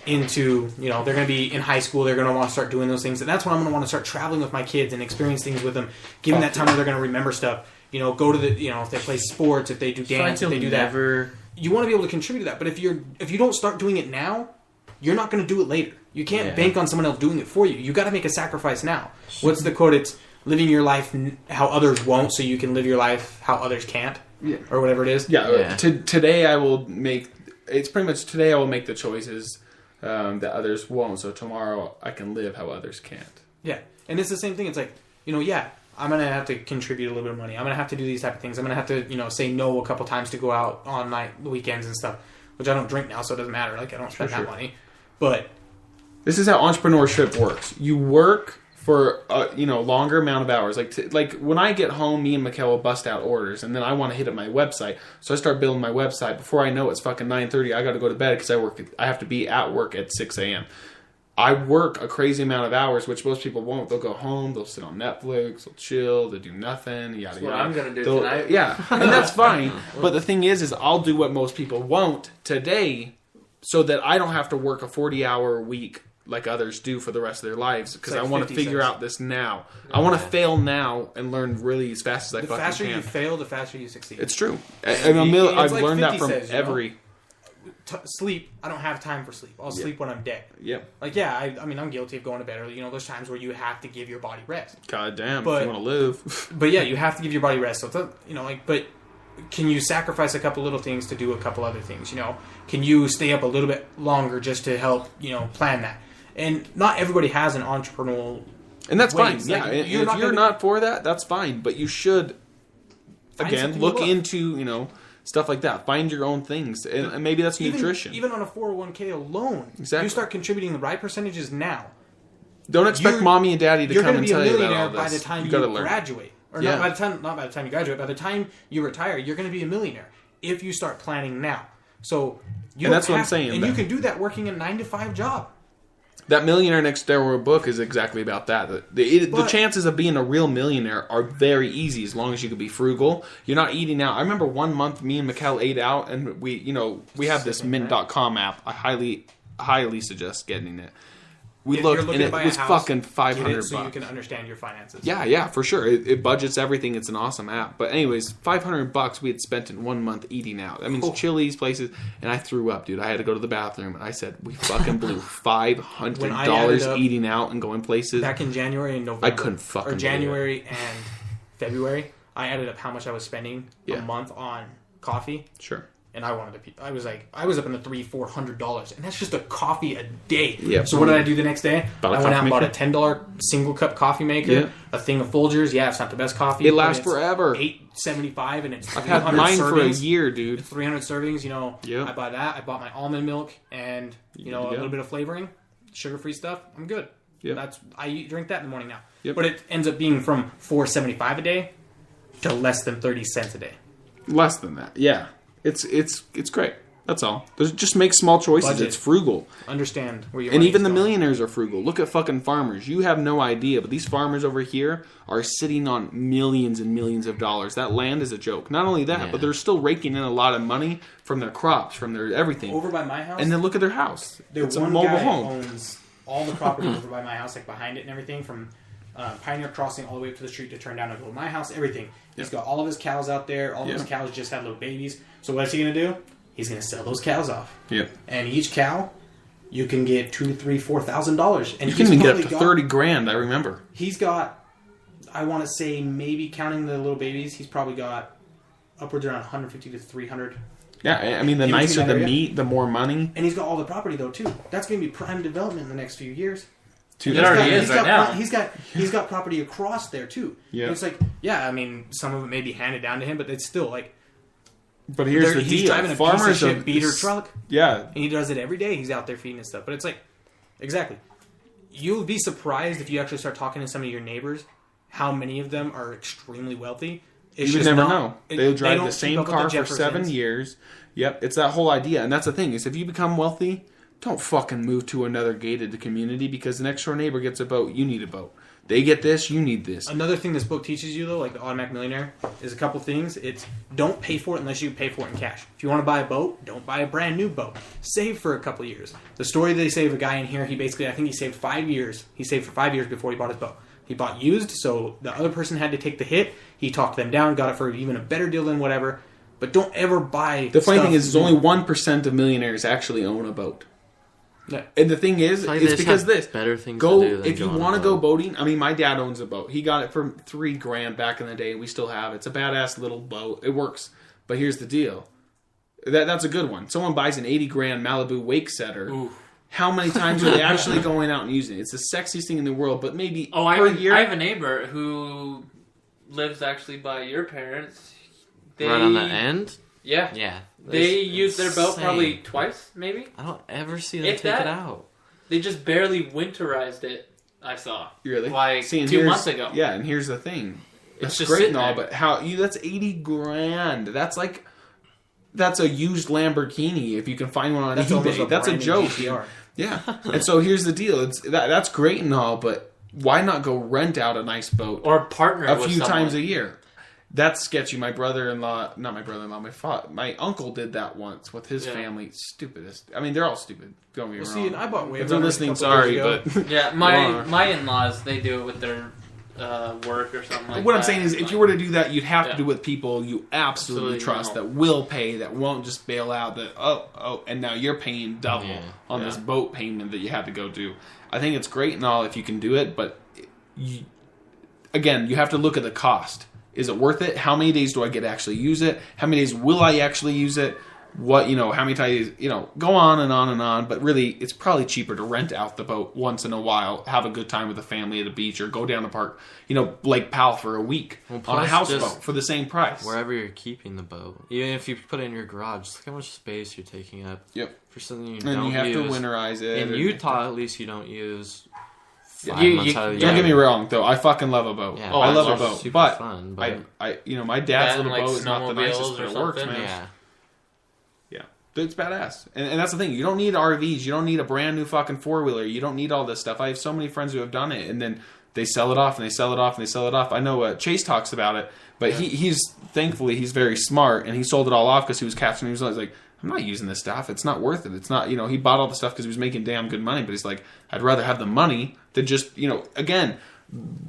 into, they're going to be in high school. They're going to want to start doing those things. And that's when I'm going to want to start traveling with my kids and experience things with them. Given that time where they're going to remember stuff. Go to the, if they play sports, if they do dance, if they do that. You want to be able to contribute to that. But if you don't start doing it now, you're not going to do it later. You can't bank on someone else doing it for you. You got to make a sacrifice now. What's the quote? It's living your life how others won't so you can live your life how others can't. Yeah. Or whatever it is. Yeah. Today I will make... It's pretty much today I will make the choices that others won't. So tomorrow I can live how others can't. Yeah. And it's the same thing. It's like, I'm going to have to contribute a little bit of money. I'm going to have to do these type of things. I'm going to have to, say no a couple times to go out on weekends and stuff, which I don't drink now, so it doesn't matter. Like, I don't spend that money. But this is how entrepreneurship works. You work for a longer amount of hours. Like when I get home, me and Mikkel will bust out orders, and then I want to hit up my website. So I start building my website. Before I know it's fucking 9:30, I got to go to bed because I have to be at work at 6 a.m. I work a crazy amount of hours, which most people won't. They'll go home, they'll sit on Netflix, they'll chill, they'll do nothing, yada That's yada. what I'm gonna do tonight. Yeah, and that's fine. But the thing is I'll do what most people won't today, so that I don't have to work a 40-hour week like others do for the rest of their lives, because I want to figure out this now. I want to fail now and learn really as fast as I fucking can. The faster you fail, the faster you succeed. It's true. I've learned that from every... Sleep, I don't have time for sleep. I'll sleep when I'm dead. Yep. Like, I mean, I'm guilty of going to bed early. There's times where you have to give your body rest. God damn, if you want to live. But yeah, you have to give your body rest. So it's but can you sacrifice a couple little things to do a couple other things? Can you stay up a little bit longer just to help, plan that? And not everybody has an entrepreneurial. And that's ways. fine. Like, Yeah, if you're not for that, that's fine. But you should, again, look into, stuff like that. Find your own things. And maybe that's nutrition. Even on a 401k alone, exactly. You start contributing the right percentages now. Don't expect mommy and daddy to come and tell you about all this. You're going to be a millionaire by the time you graduate. Or not by the time you graduate. By the time you retire, you're going to be a millionaire if you start planning now. So that's what I'm saying. And you can do that working a 9-to-5 job. That Millionaire Next Door book is exactly about that. The chances of being a real millionaire are very easy as long as you can be frugal. You're not eating out. I remember one month me and Mikkel ate out, and we have this mint.com app. I highly suggest getting it. We looked, and it was fucking $500. So you can understand your finances. Yeah, for sure. It budgets everything. It's an awesome app. But anyways, $500 we had spent in 1 month eating out. That means Chili's, places, and I threw up, dude. I had to go to the bathroom, and I said, we fucking blew $500 eating out and going places. Back in January and November. I couldn't fucking January and February, I added up how much I was spending a month on coffee. Sure. and I wanted to. I was up in the $300-$400, and that's just a coffee a day. Yeah. So what did I do the next day? Bought a I went out and bought a coffee $10 single cup coffee maker, Yeah. a thing of Folgers. Yeah, it's not the best coffee. It but lasts it's forever. $8.75, and it's I've had 300 mine servings. for a year, dude. 300 servings. You know, Yeah. I buy that. I bought my almond milk and you know Good to a go. little bit of flavoring, sugar-free stuff. I'm good. Yeah. I drink that in the morning now. Yep. But it ends up being from $4.75 a day to less than 30 cents a day. Less than that. Yeah. It's great. That's all. Just make small choices. Budget. It's frugal. Understand where your And money's even the going. millionaires are frugal. Look at fucking farmers. You have no idea, but these farmers over here are sitting on millions and millions of dollars. That land is a joke. Not only that, but they're still raking in a lot of money from their crops, from their everything. Over by my house, And then look at their house. It's a one mobile guy home. owns all the property over by my house, like behind it and everything, from Pioneer Crossing all the way up to the street to turn down and go to my house, everything. He's got all of his cows out there. All of his cows just had little babies. So what's he going to do? He's going to sell those cows off. Yep. And each cow, you can get $2,000, $3,000, $4,000. And You can even get up to 30 grand, I remember. He's got, I want to say, maybe counting the little babies, he's probably got upwards around 150 to 300. Yeah, I mean, the In nicer between the that area. meat, the more money. And he's got all the property though too. That's going to be prime development in the next few years. It already is right now. He's got property across there too. Yeah. And it's like, yeah, I mean, some of it may be handed down to him, but it's still like. But here's the he's deal. driving a Farmers piece of shit are- beater truck, Yeah. and he does it every day. He's out there feeding and stuff. But it's like, exactly. You'll be surprised if you actually start talking to some of your neighbors, how many of them are extremely wealthy. It's You would just never not- know. it- They'll they drive don't the keep same up with car the for 7 Jeffersons. years. Yep, it's that whole idea. And that's the thing, is if you become wealthy, don't fucking move to another gated community because the next door neighbor gets a boat, you need a boat. They get this, you need this. Another thing this book teaches you, though, like the Automatic Millionaire, is a couple things. It's don't pay for it unless you pay for it in cash. If you want to buy a boat, don't buy a brand new boat. Save for a couple years. The story they say of a guy in here, I think he saved 5 years. He saved for 5 years before he bought his boat. He bought used, so the other person had to take the hit. He talked them down, got it for even a better deal than whatever. But don't ever buy. The funny stuff thing is only 1% of millionaires actually own a boat. No. And the thing is, Like, it's they because have this. better things Go to do than if you go on a want to go boat. boating. I mean, my dad owns a boat. He got it for $3 grand back in the day. We still have it. It's a badass little boat. It works. But here's the deal. That's a good one. Someone buys an 80 grand Malibu wake setter. Ooh. How many times are they actually going out and using it? It's the sexiest thing in the world, but maybe Oh, I per have, year. I have a neighbor who lives actually by your parents. They, Right on the end? Yeah. Yeah. They It's use their boat insane. probably twice, maybe. I don't ever see them If take that- it out. They just barely winterized it. I saw. Really? Like See, and 2 here's- months ago. Yeah, and here's the thing. It's It's just great sitting and all, there. but that's 80 grand. That's a used Lamborghini if you can find one on That's almost eBay. That's a brand new joke. GTR. Yeah. And so here's the deal. That's great and all, but why not go rent out a nice boat Or partner a with few someone. times a year? That's sketchy. My brother-in-law, not my brother-in-law, my uncle did that once with his Yeah. family. Stupidest. I mean, they're all stupid. Don't get me Well, wrong. see, and I bought Wave if they're Runners listening, a couple sorry, years ago. but Yeah, Wow. my in-laws, they do it with their work or something like what that. I'm saying is, if Like, you were to do that, you'd have Yeah. to do it with people you absolutely Absolutely trust know. that will pay, that won't just bail out. That and now you're paying double on this boat payment that you had to go do. I think it's great and all if you can do it, but you have to look at the cost. Is it worth it? How many days do I get to actually use it? How many days will I actually use it? What, how many times, go on and on and on. But really, it's probably cheaper to rent out the boat once in a while, have a good time with the family at a beach, or go down to park, Lake Powell for a week on a plus houseboat just for the same price. Wherever you're keeping the boat. Even if you put it in your garage, look how much space you're taking up. Yep. For something you And don't you have use. to winterize it. In and- Utah, at least you don't use 5 You- months you- out of the Don't year. get me wrong, though. I fucking love a boat. Yeah, I love a boats are boat, super but fun, but my dad's Yeah, little like boat is not the nicest, snowmobiles but or it works, something. man. yeah. Yeah, it's badass, and that's the thing. You don't need RVs. You don't need a brand new fucking 4-wheeler. You don't need all this stuff. I have so many friends who have done it, and then they sell it off, and they sell it off, and they sell it off. I know Chase talks about it, but he's thankfully he's very smart, and he sold it all off because he was catching. He was like, I'm not using this stuff. It's not worth it. It's not, he bought all the stuff because he was making damn good money, but he's like, I'd rather have the money than just, again,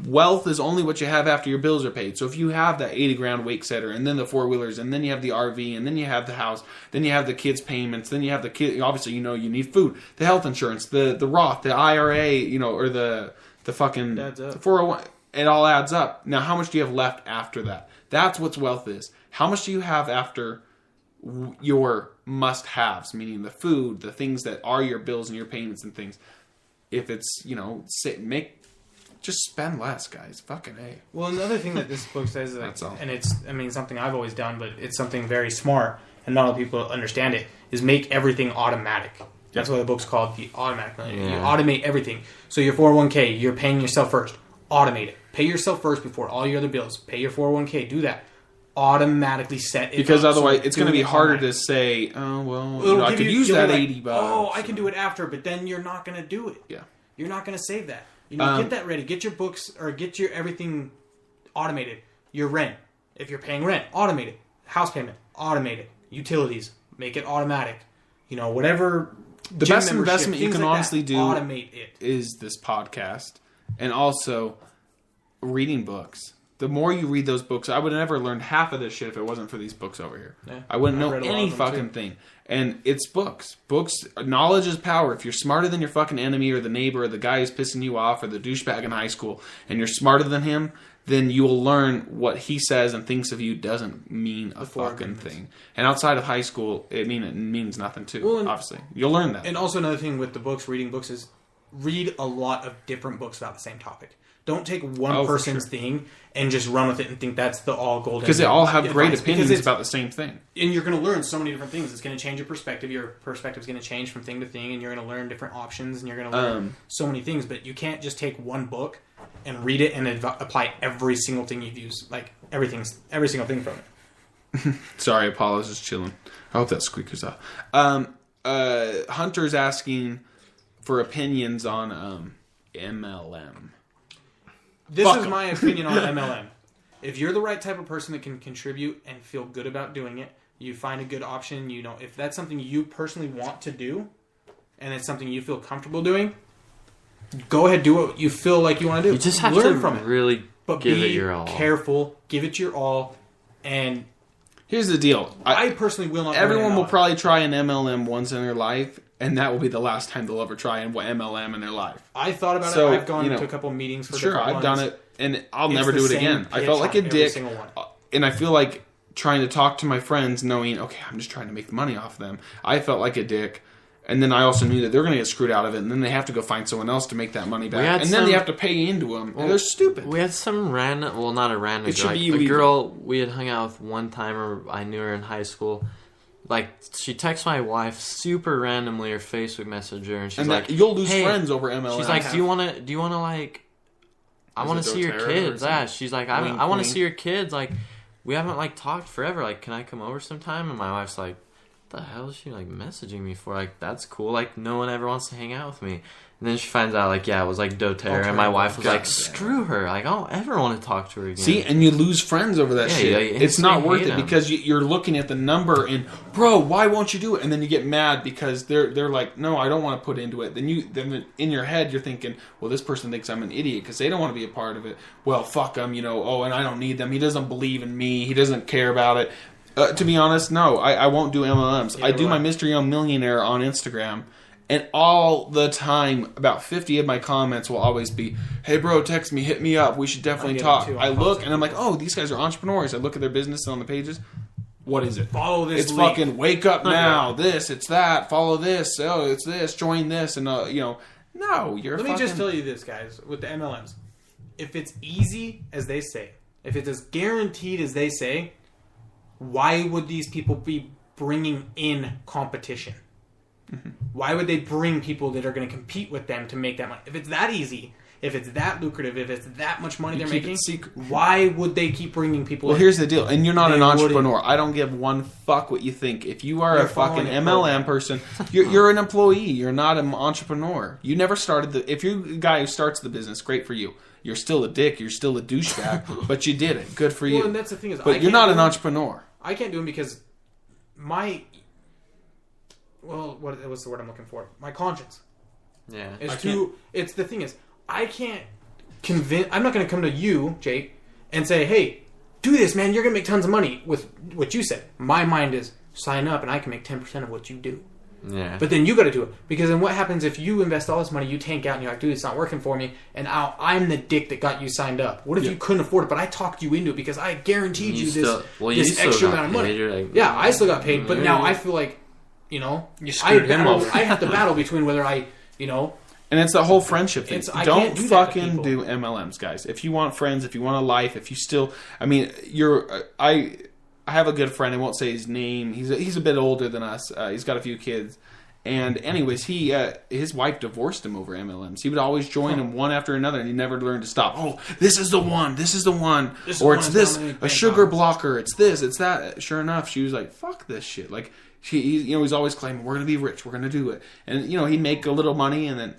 wealth is only what you have after your bills are paid. So if you have that 80 grand wake setter, and then the 4-wheelers, and then you have the RV, and then you have the house, then you have the kids' payments, then you have the kid, obviously, you need food, the health insurance, the Roth, the IRA, or the fucking Adds up. 401, it all adds up. Now, how much do you have left after that? That's what wealth is. How much do you have after your must-haves, meaning the food, the things that are your bills and your payments and things. If it's, just spend less, guys. Fucking A. Well, another thing that this book says, That's all. and it's, something I've always done, but it's something very smart, and not all people understand it, is make everything automatic. That's what the book's called, the automatic millionaire. You automate everything. So your 401k, you're paying yourself first. Automate it. Pay yourself first before all your other bills. Pay your 401k. Do that. Automatically set it because up. Otherwise So it's going to be harder automatic. to say, oh, well, I could use you'll that be like, $80. Oh, I can do it after, but then you're not going to do it. Yeah. You're not going to save that. Get that ready. Get your books or get your everything automated. Your rent. If you're paying rent, automate it. House payment, automate it. Utilities, make it automatic. Whatever. The best investment you can honestly do automate it. is this podcast and also reading books. The more you read those books, I would have never learned half of this shit if it wasn't for these books over here. Yeah. I wouldn't know read a lot any of them, fucking too. thing. And it's books. Books, knowledge is power. If you're smarter than your fucking enemy or the neighbor or the guy who's pissing you off or the douchebag in high school and you're smarter than him, then you will learn what he says and thinks of you doesn't mean a fucking thing. And outside of high school, it means nothing too, obviously. You'll learn that. And also another thing with the books, reading books, is read a lot of different books about the same topic. Don't take one person's thing and just run with it and think that's the all golden. Because they all have great advice. opinions about the same thing. And you're going to learn so many different things. It's going to change your perspective. Your perspective is going to change from thing to thing, and you're going to learn different options, and you're going to learn so many things. But you can't just take one book and read it and apply every single thing you've used, like every single thing from it. Sorry, Apollo's just chilling. I hope that squeaker's off. Hunter's asking for opinions on MLM. This is my opinion on MLM. If you're the right type of person that can contribute and feel good about doing it, you find a good option, if that's something you personally want to do, and it's something you feel comfortable doing, go ahead, do what you feel like you want to do. You just have learn to from it. really But give be it your all. careful, give it your all, and Here's the deal. I personally will not. Everyone will probably try an MLM once in their life, and that will be the last time they'll ever try an MLM in their life. I thought about it. I've gone to a couple meetings for sure, different I've done ones. it, and I'll It's never the do it same again. I pitch felt like a on every dick, single one. and I feel like trying to talk to my friends, knowing, okay, I'm just trying to make money off them. I felt like a dick. And then I also knew that they're going to get screwed out of it, and then they have to go find someone else to make that money back. And then they have to pay into them. And they're stupid. We had some random, well, not a random, It should like, be a illegal. girl we had hung out with one time, or I knew her in high school. Like, she texts my wife super randomly, or Facebook Messenger, and she's like, you'll lose hey, friends over MLM. she's like, do you want to like, I want to see your kids. Yeah, she's like, I want to see your kids. Like, we haven't like talked forever. Like, can I come over sometime? And my wife's like, the hell is she like messaging me for? Like, that's cool. Like, no one ever wants to hang out with me. And then she finds out, like, yeah, it was like doTERRA, and my wife was like, screw her. Like, I don't ever want to talk to her again. See, and you lose friends over that shit. Yeah, it's not worth it them. because you're looking at the number and, bro, why won't you do it? And then you get mad because they're like, no, I don't want to put into it. Then in your head you're thinking, well, this person thinks I'm an idiot because they don't want to be a part of it. Well, fuck them, and I don't need them. He doesn't believe in me. He doesn't care about it. To be honest, no, I won't do MLMs. Yeah, I do my Mr. Young Millionaire on Instagram. And all the time, about 50 of my comments will always be, hey, bro, text me, hit me up. We should definitely talk. I look, and I'm like, oh, these guys are entrepreneurs. I look at their business on the pages. What is it? Follow this It's link. fucking wake up now. This, it's that. Follow this. Oh, it's this. Join this. And, no, you're Let fucking... me just tell you this, guys, with the MLMs. If it's easy as they say, if it's as guaranteed as they say, why would these people be bringing in competition? Mm-hmm. Why would they bring people that are going to compete with them to make that money? If it's that easy, if it's that lucrative, if it's that much money they're making, why would they keep bringing people in? Well, here's the deal. And you're not an entrepreneur. I don't give one fuck what you think. If you are a fucking MLM person, you're an employee. You're not an entrepreneur. You never started if you're a guy who starts the business, great for you. You're still a dick. You're still a douchebag. But you did it. Good for you. Well, and that's the thing is, but you're not an entrepreneur. I can't do them because what's the word I'm looking for? My conscience. Yeah. It's the thing is, I can't convince. I'm not going to come to you, Jake, and say, "Hey, do this, man. You're going to make tons of money." With what you said, my mind is sign up, and I can make 10% of what you do. Yeah. But then you got to do it. Because then what happens if you invest all this money, you tank out, and you're like, dude, it's not working for me, and I'm the dick that got you signed up. What if you couldn't afford it, but I talked you into it because I guaranteed you this extra amount of money? Like, yeah, I still got paid, but now I feel like, you screwed him over. I have to battle between whether I, And it's the whole friendship thing. I Don't can't do that to fucking people. do MLMs, guys. If you want friends, if you want a life, if you still... I mean, I have a good friend. I won't say his name. He's a bit older than us. He's got a few kids. And anyways, his wife divorced him over MLMs. He would always join them one after another, and he never learned to stop. Oh, this is the one. This is the one. Or it's this, a sugar blocker. It's this. It's that. Sure enough, she was like, fuck this shit. Like, he's always claiming, we're going to be rich. We're going to do it. And, he'd make a little money, and then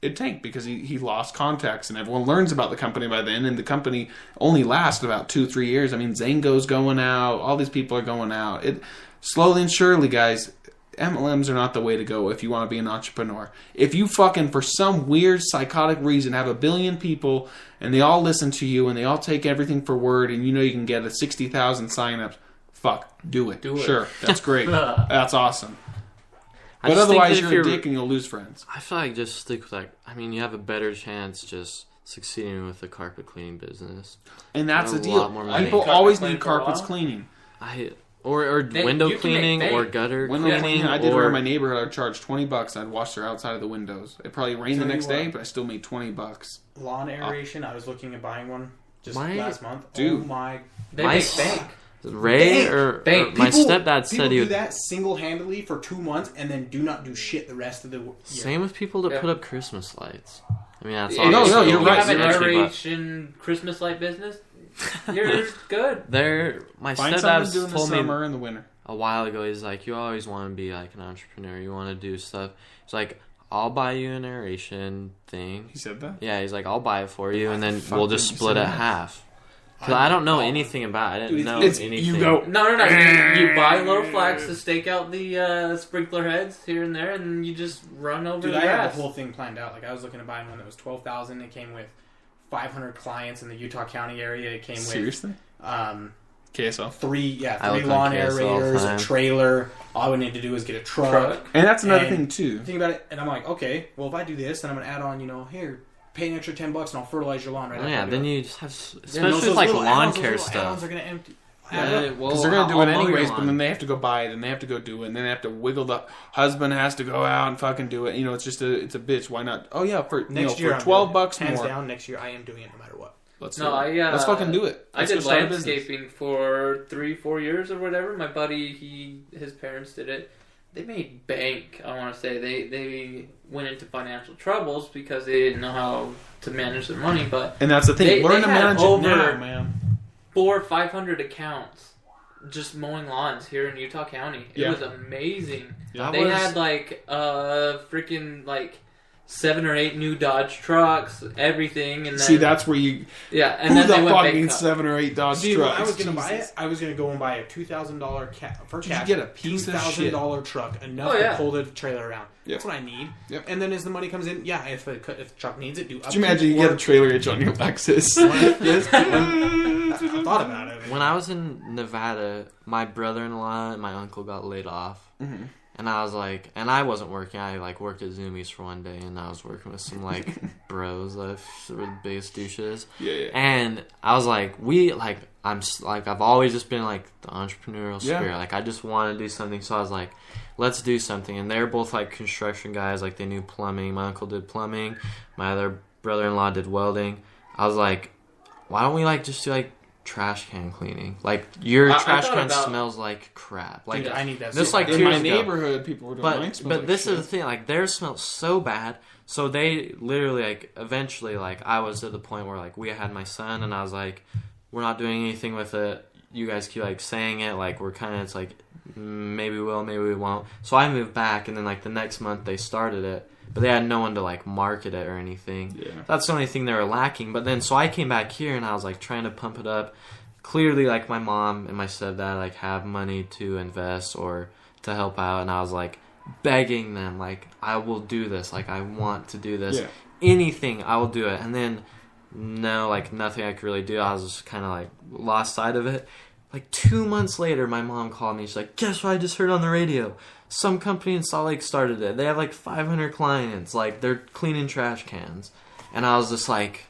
it'd tank because he lost contacts, and everyone learns about the company by then, and the company only lasts about 2-3 years. I mean, Zango's going out. All these people are going out. Slowly and surely, guys... MLMs are not the way to go if you want to be an entrepreneur. If you fucking, for some weird psychotic reason, have 1 billion people and they all listen to you and they all take everything for word and you can get 60,000 signups, do it. Sure, that's great. That's awesome. But otherwise, you're a dick and you'll lose friends. I feel like just stick with you have a better chance just succeeding with the carpet cleaning business. And that's the deal. People always need carpets cleaning. Or window cleaning or gutter cleaning. I did in my neighborhood. I'd charge $20. I'd wash their outside of the windows. It probably rained the next day, but I still made $20. Lawn aeration. I was looking at buying one last month. Dude, oh my! They make bank. Ray or my stepdad said he would do that single-handedly for 2 months and then do not do shit the rest of the year. Same with people that put up Christmas lights. I mean, that's No, you're you right. have an aeration Christmas light business. You're good. My Find something to do stepdad in the told me summer and the winter. a while ago. He's like, you always want to be like an entrepreneur. You want to do stuff. He's like, I'll buy you an aeration thing. He said that? Yeah, he's like, I'll buy it for you, and then we'll just split it half. Because I don't know anything about it. I didn't know anything. You go... No. You buy low flags to stake out the sprinkler heads here and there, and you just run over the I grass. had the whole thing planned out. Like, I was looking to buy one that was $12,000. It came with 500 clients in the Utah County area. It came Seriously? with KSL. three look lawn on KSL all the aerators, a time. trailer. All I would need to do is get a truck. And that's another And thing, too. Think about it, and I'm like, okay, well, if I do this, then I'm going to add on, here, pay an extra $10 and I'll fertilize your lawn right Oh, after yeah, I do then it. you just have, Then especially those with like little lawn add-ons, those care little add-ons stuff. are going to empty. Because they're going to do it anyways, but then they have to go buy it, and they have to go do it, and then they have to wiggle the husband has to go out and fucking do it. It's just it's a bitch. Why not? Oh yeah, for Next year, for I'm $12 doing it. Hands more. down, next year I am doing it no matter what. Let's Let's fucking do it. I Let's did go start a business. landscaping for 3-4 years or whatever. My buddy, his parents did it. They made bank. I want to say they went into financial troubles because they didn't know how to manage their money. But And that's the thing. Learn to manage it now, man. 400 or 500 accounts just mowing lawns here in Utah County. It was amazing. Yeah. They had freaking 7 or 8 new Dodge trucks, everything, and then See, that's where you. and Who then the they went fuck bankrupt. needs 7 or 8 Dodge See, trucks? when I was going to buy it, I was going to go and buy a $2,000 for Did cash. you get a piece of shit? $2,000 truck, enough to pull the trailer around. Yep. That's what I need. Yep. And then as the money comes in, if the truck needs it, do up. Could you imagine you get a trailer hitch on your Lexus? I thought about it. When I was in Nevada, my brother-in-law and my uncle got laid off. Mm-hmm. And I was like, and I wasn't working. I worked at Zoomies for one day, and I was working with some bros that were the biggest douches. Yeah. And I was like, I've always just been the entrepreneurial spirit. I just want to do something. So I was like, let's do something. And they're both construction guys. They knew plumbing. My uncle did plumbing. My other brother-in-law did welding. I was like, why don't we just do trash can cleaning? Your trash can smells like crap. Dude, I need that. This so like bad. 2 In years my ago. neighborhood, people were doing mine. But this is the thing. Theirs smelled so bad. So they literally eventually I was at the point where we had my son, and I was like, we're not doing anything with it. You guys keep saying it. We're kind of maybe we will, maybe we won't. So I moved back, and then the next month they started it. But they had no one to market it or anything. Yeah. That's the only thing they were lacking. But then so I came back here and I was trying to pump it up. Clearly my mom and my stepdad have money to invest or to help out, and I was begging them I will do this. I want to do this. Yeah. Anything, I will do it. And then no, nothing I could really do. I was just kind of lost sight of it. 2 months later, my mom called me. She's like, guess what I just heard on the radio? some company in Salt Lake started it. They have like 500 clients. Like they're cleaning trash cans, and I was just like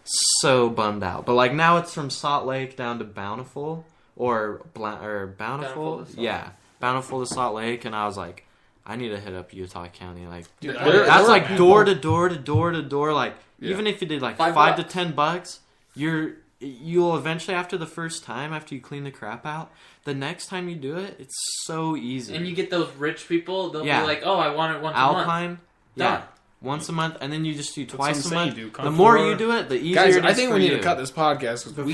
so bummed out. But like now it's from Salt Lake down to Bountiful or Bountiful. Yeah, Bountiful to Salt Lake, and I was like, I need to hit up Utah County. Like Dude, that's like door to door to door to door. Like even if you did like $5 to $10, you'll eventually, after the first time, after you clean the crap out, the next time you do it, it's so easy. And you get those rich people, they'll be like, oh, I want it once a month. Alpine, yeah. Once a month, and then you just do twice a month. Dude. The more you do it, the easier Guys, it is I think for we need you. to cut this podcast because we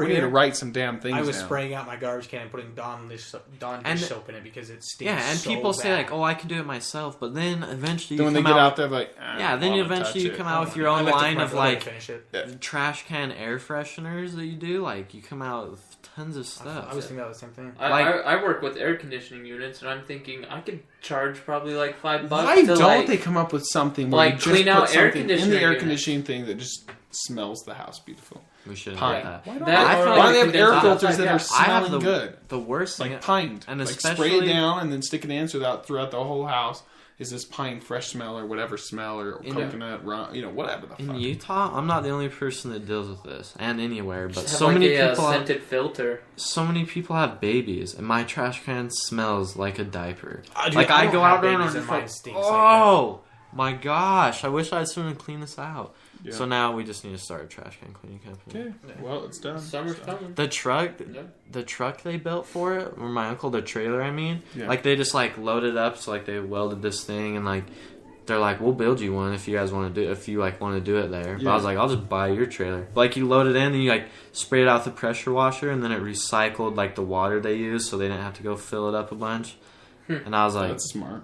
need to write some damn things I was down. spraying out my garbage can and putting Dawn dish soap in it because it stinks. Yeah, and so people bad. say like, "Oh, I can do it myself," but then eventually Then you when come they get out out there, like, then eventually you come out with your own I left it for line my of brother to like finish it. trash can air fresheners that you do. Like you come out with tons of stuff. I was thinking about the same thing. I work with air conditioning units, and I'm thinking I could charge probably like $5. Why to don't like, they come up with something where like you just clean out put air something in conditioning the air units? conditioning thing that just smells the house beautiful? We should Pine. have Why that. don't I feel why like do they have we air can- filters that are I have smelling good? The worst thing, Like pined. and like especially spray it down and then stick it in so that throughout the whole house is this pine fresh smell or whatever smell or coconut, whatever the in fuck. Utah, I'm not the only person that deals with this, and anywhere. But have so like many a people, scented filter. so many people have babies, and my trash can smells like a diaper. Dude, Like I don't go have out there and babies I'm and just mine like, stinks oh my gosh! I wish I had someone to clean this out. Yeah. So now we just need to start a trash can cleaning company. Okay, well, it's done. Summer's coming. The truck, Yeah. the truck they built for it, or my uncle, the trailer, I mean, Yeah. like they just like loaded up, so like they welded this thing, and like they're like, we'll build you one if you guys want to do, if you like want to do it there. But Yeah. I was like, I'll just buy your trailer. But, like you load it in, and you like spray it out with the pressure washer, and then it recycled like the water they used, so they didn't have to go fill it up a bunch. And I was like, That's smart.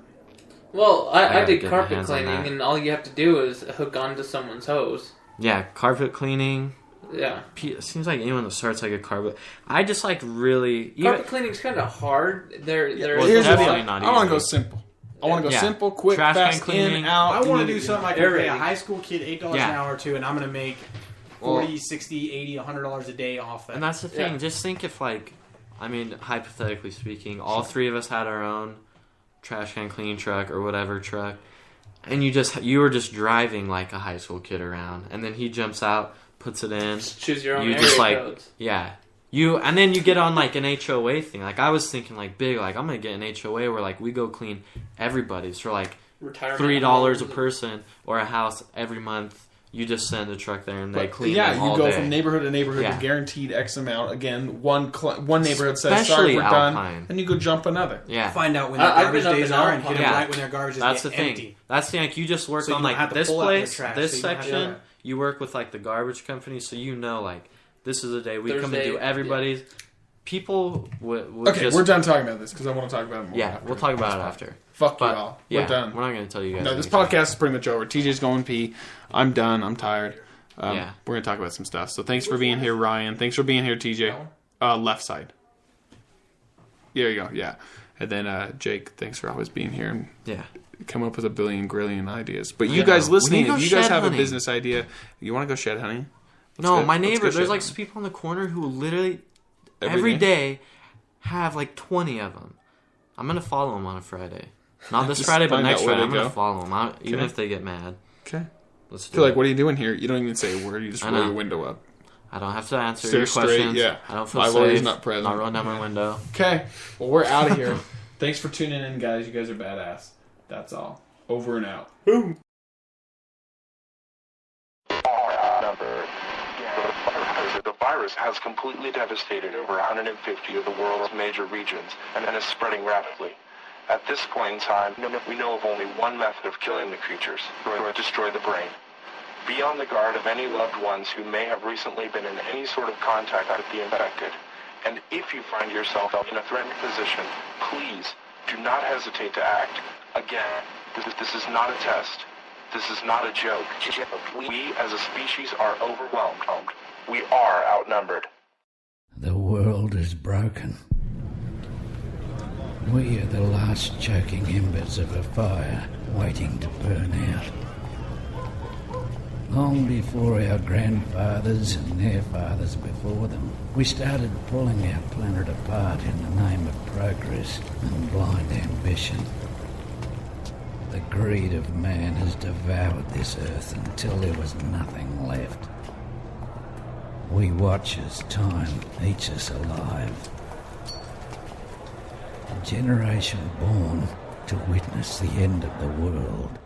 Well, I I gotta did get my carpet hands on cleaning, that. and all you have to do is hook onto someone's hose. yeah, carpet cleaning. Yeah. It seems like anyone that starts like a carpet, I just like really. Carpet cleaning's kind of hard. They're Well, Here's the definitely thing. not I want to go easy. simple. I want to go Yeah. simple, quick, Trash can fast, cleaning. in, out. I want to in, do something I can air pay a rating. high school kid $8 Yeah. an hour to, and I'm going to make Well- 40, 60, 80, $100 a day off that. And that's the thing. Yeah. Just think if, like, I mean, hypothetically speaking, all three of us had our own trash can cleaning truck or whatever truck, and you were just driving like a high school kid around, and then he jumps out, puts it in. choose your own You area just like, codes. yeah. And then you get on like an HOA thing. Like I was thinking like big, like I'm gonna get an HOA where like we go clean everybody's for like Retirement $3 a homes. person or a house every month. You just send a truck there and they But, clean yeah, them you all go day. from neighborhood to neighborhood Yeah. to guaranteed X amount. Again, one neighborhood says, Especially sorry, we're done. Alpine. And you go jump another. Yeah. Find out when their I've garbage been up days in are and hit them Alpine. right when their garbage That's get the thing. empty. That's the thing. Like you just work So you on don't like have to this pull out their place, trash, this so you don't have to- section. You work with like the garbage company, so you know like this is the day we come and Thursday, do everybody's. People would Okay, just, we're done talking about this because I want to talk about it more. Yeah, after. we'll talk about it after. Fuck But you all. yeah, We're done. We're not going to tell you guys. No, this anything. podcast is pretty much over. TJ's going pee. I'm done. I'm tired. Yeah. We're going to talk about some stuff. So thanks for being here, Ryan. Thanks for being here, TJ. Left side. There you go. Yeah. And then Jake, thanks for always being here and Yeah. come up with a billion grillion ideas. But you Yeah. guys We listening, need to if go you guys shed have honey. a business idea, you want to go shed honey? No, go- my let's go neighbor, shed there's like honey. some people on the corner who literally Every every day have like 20 of them. I'm going to follow them on a Friday. Not this Just Friday, but find next out where Friday. they I'm going go. to follow them, even Okay. if they get mad. Okay. Let's I do feel like, it. what are you doing here? You don't even say a word. You just I roll know. your window up. I don't have to answer Stare your straight, questions. yeah. I don't feel My safe. lawyer's not present. Not rolling down my window. Okay. Well, we're out of here. Thanks for tuning in, guys. You guys are badass. That's all. Over and out. Boom. The virus has completely devastated over 150 of the world's major regions and is spreading rapidly. At this point in time, we know of only one method of killing the creatures, or destroy the brain. Be on the guard of any loved ones who may have recently been in any sort of contact with the infected. And if you find yourself in a threatened position, please do not hesitate to act. Again, this is not a test. This is not a joke. We as a species are overwhelmed. We are outnumbered. The world is broken. We are the last choking embers of a fire waiting to burn out. Long before our grandfathers and their fathers before them, we started pulling our planet apart in the name of progress and blind ambition. The greed of man has devoured this earth until there was nothing left. We watch as time eats us alive. A generation born to witness the end of the world.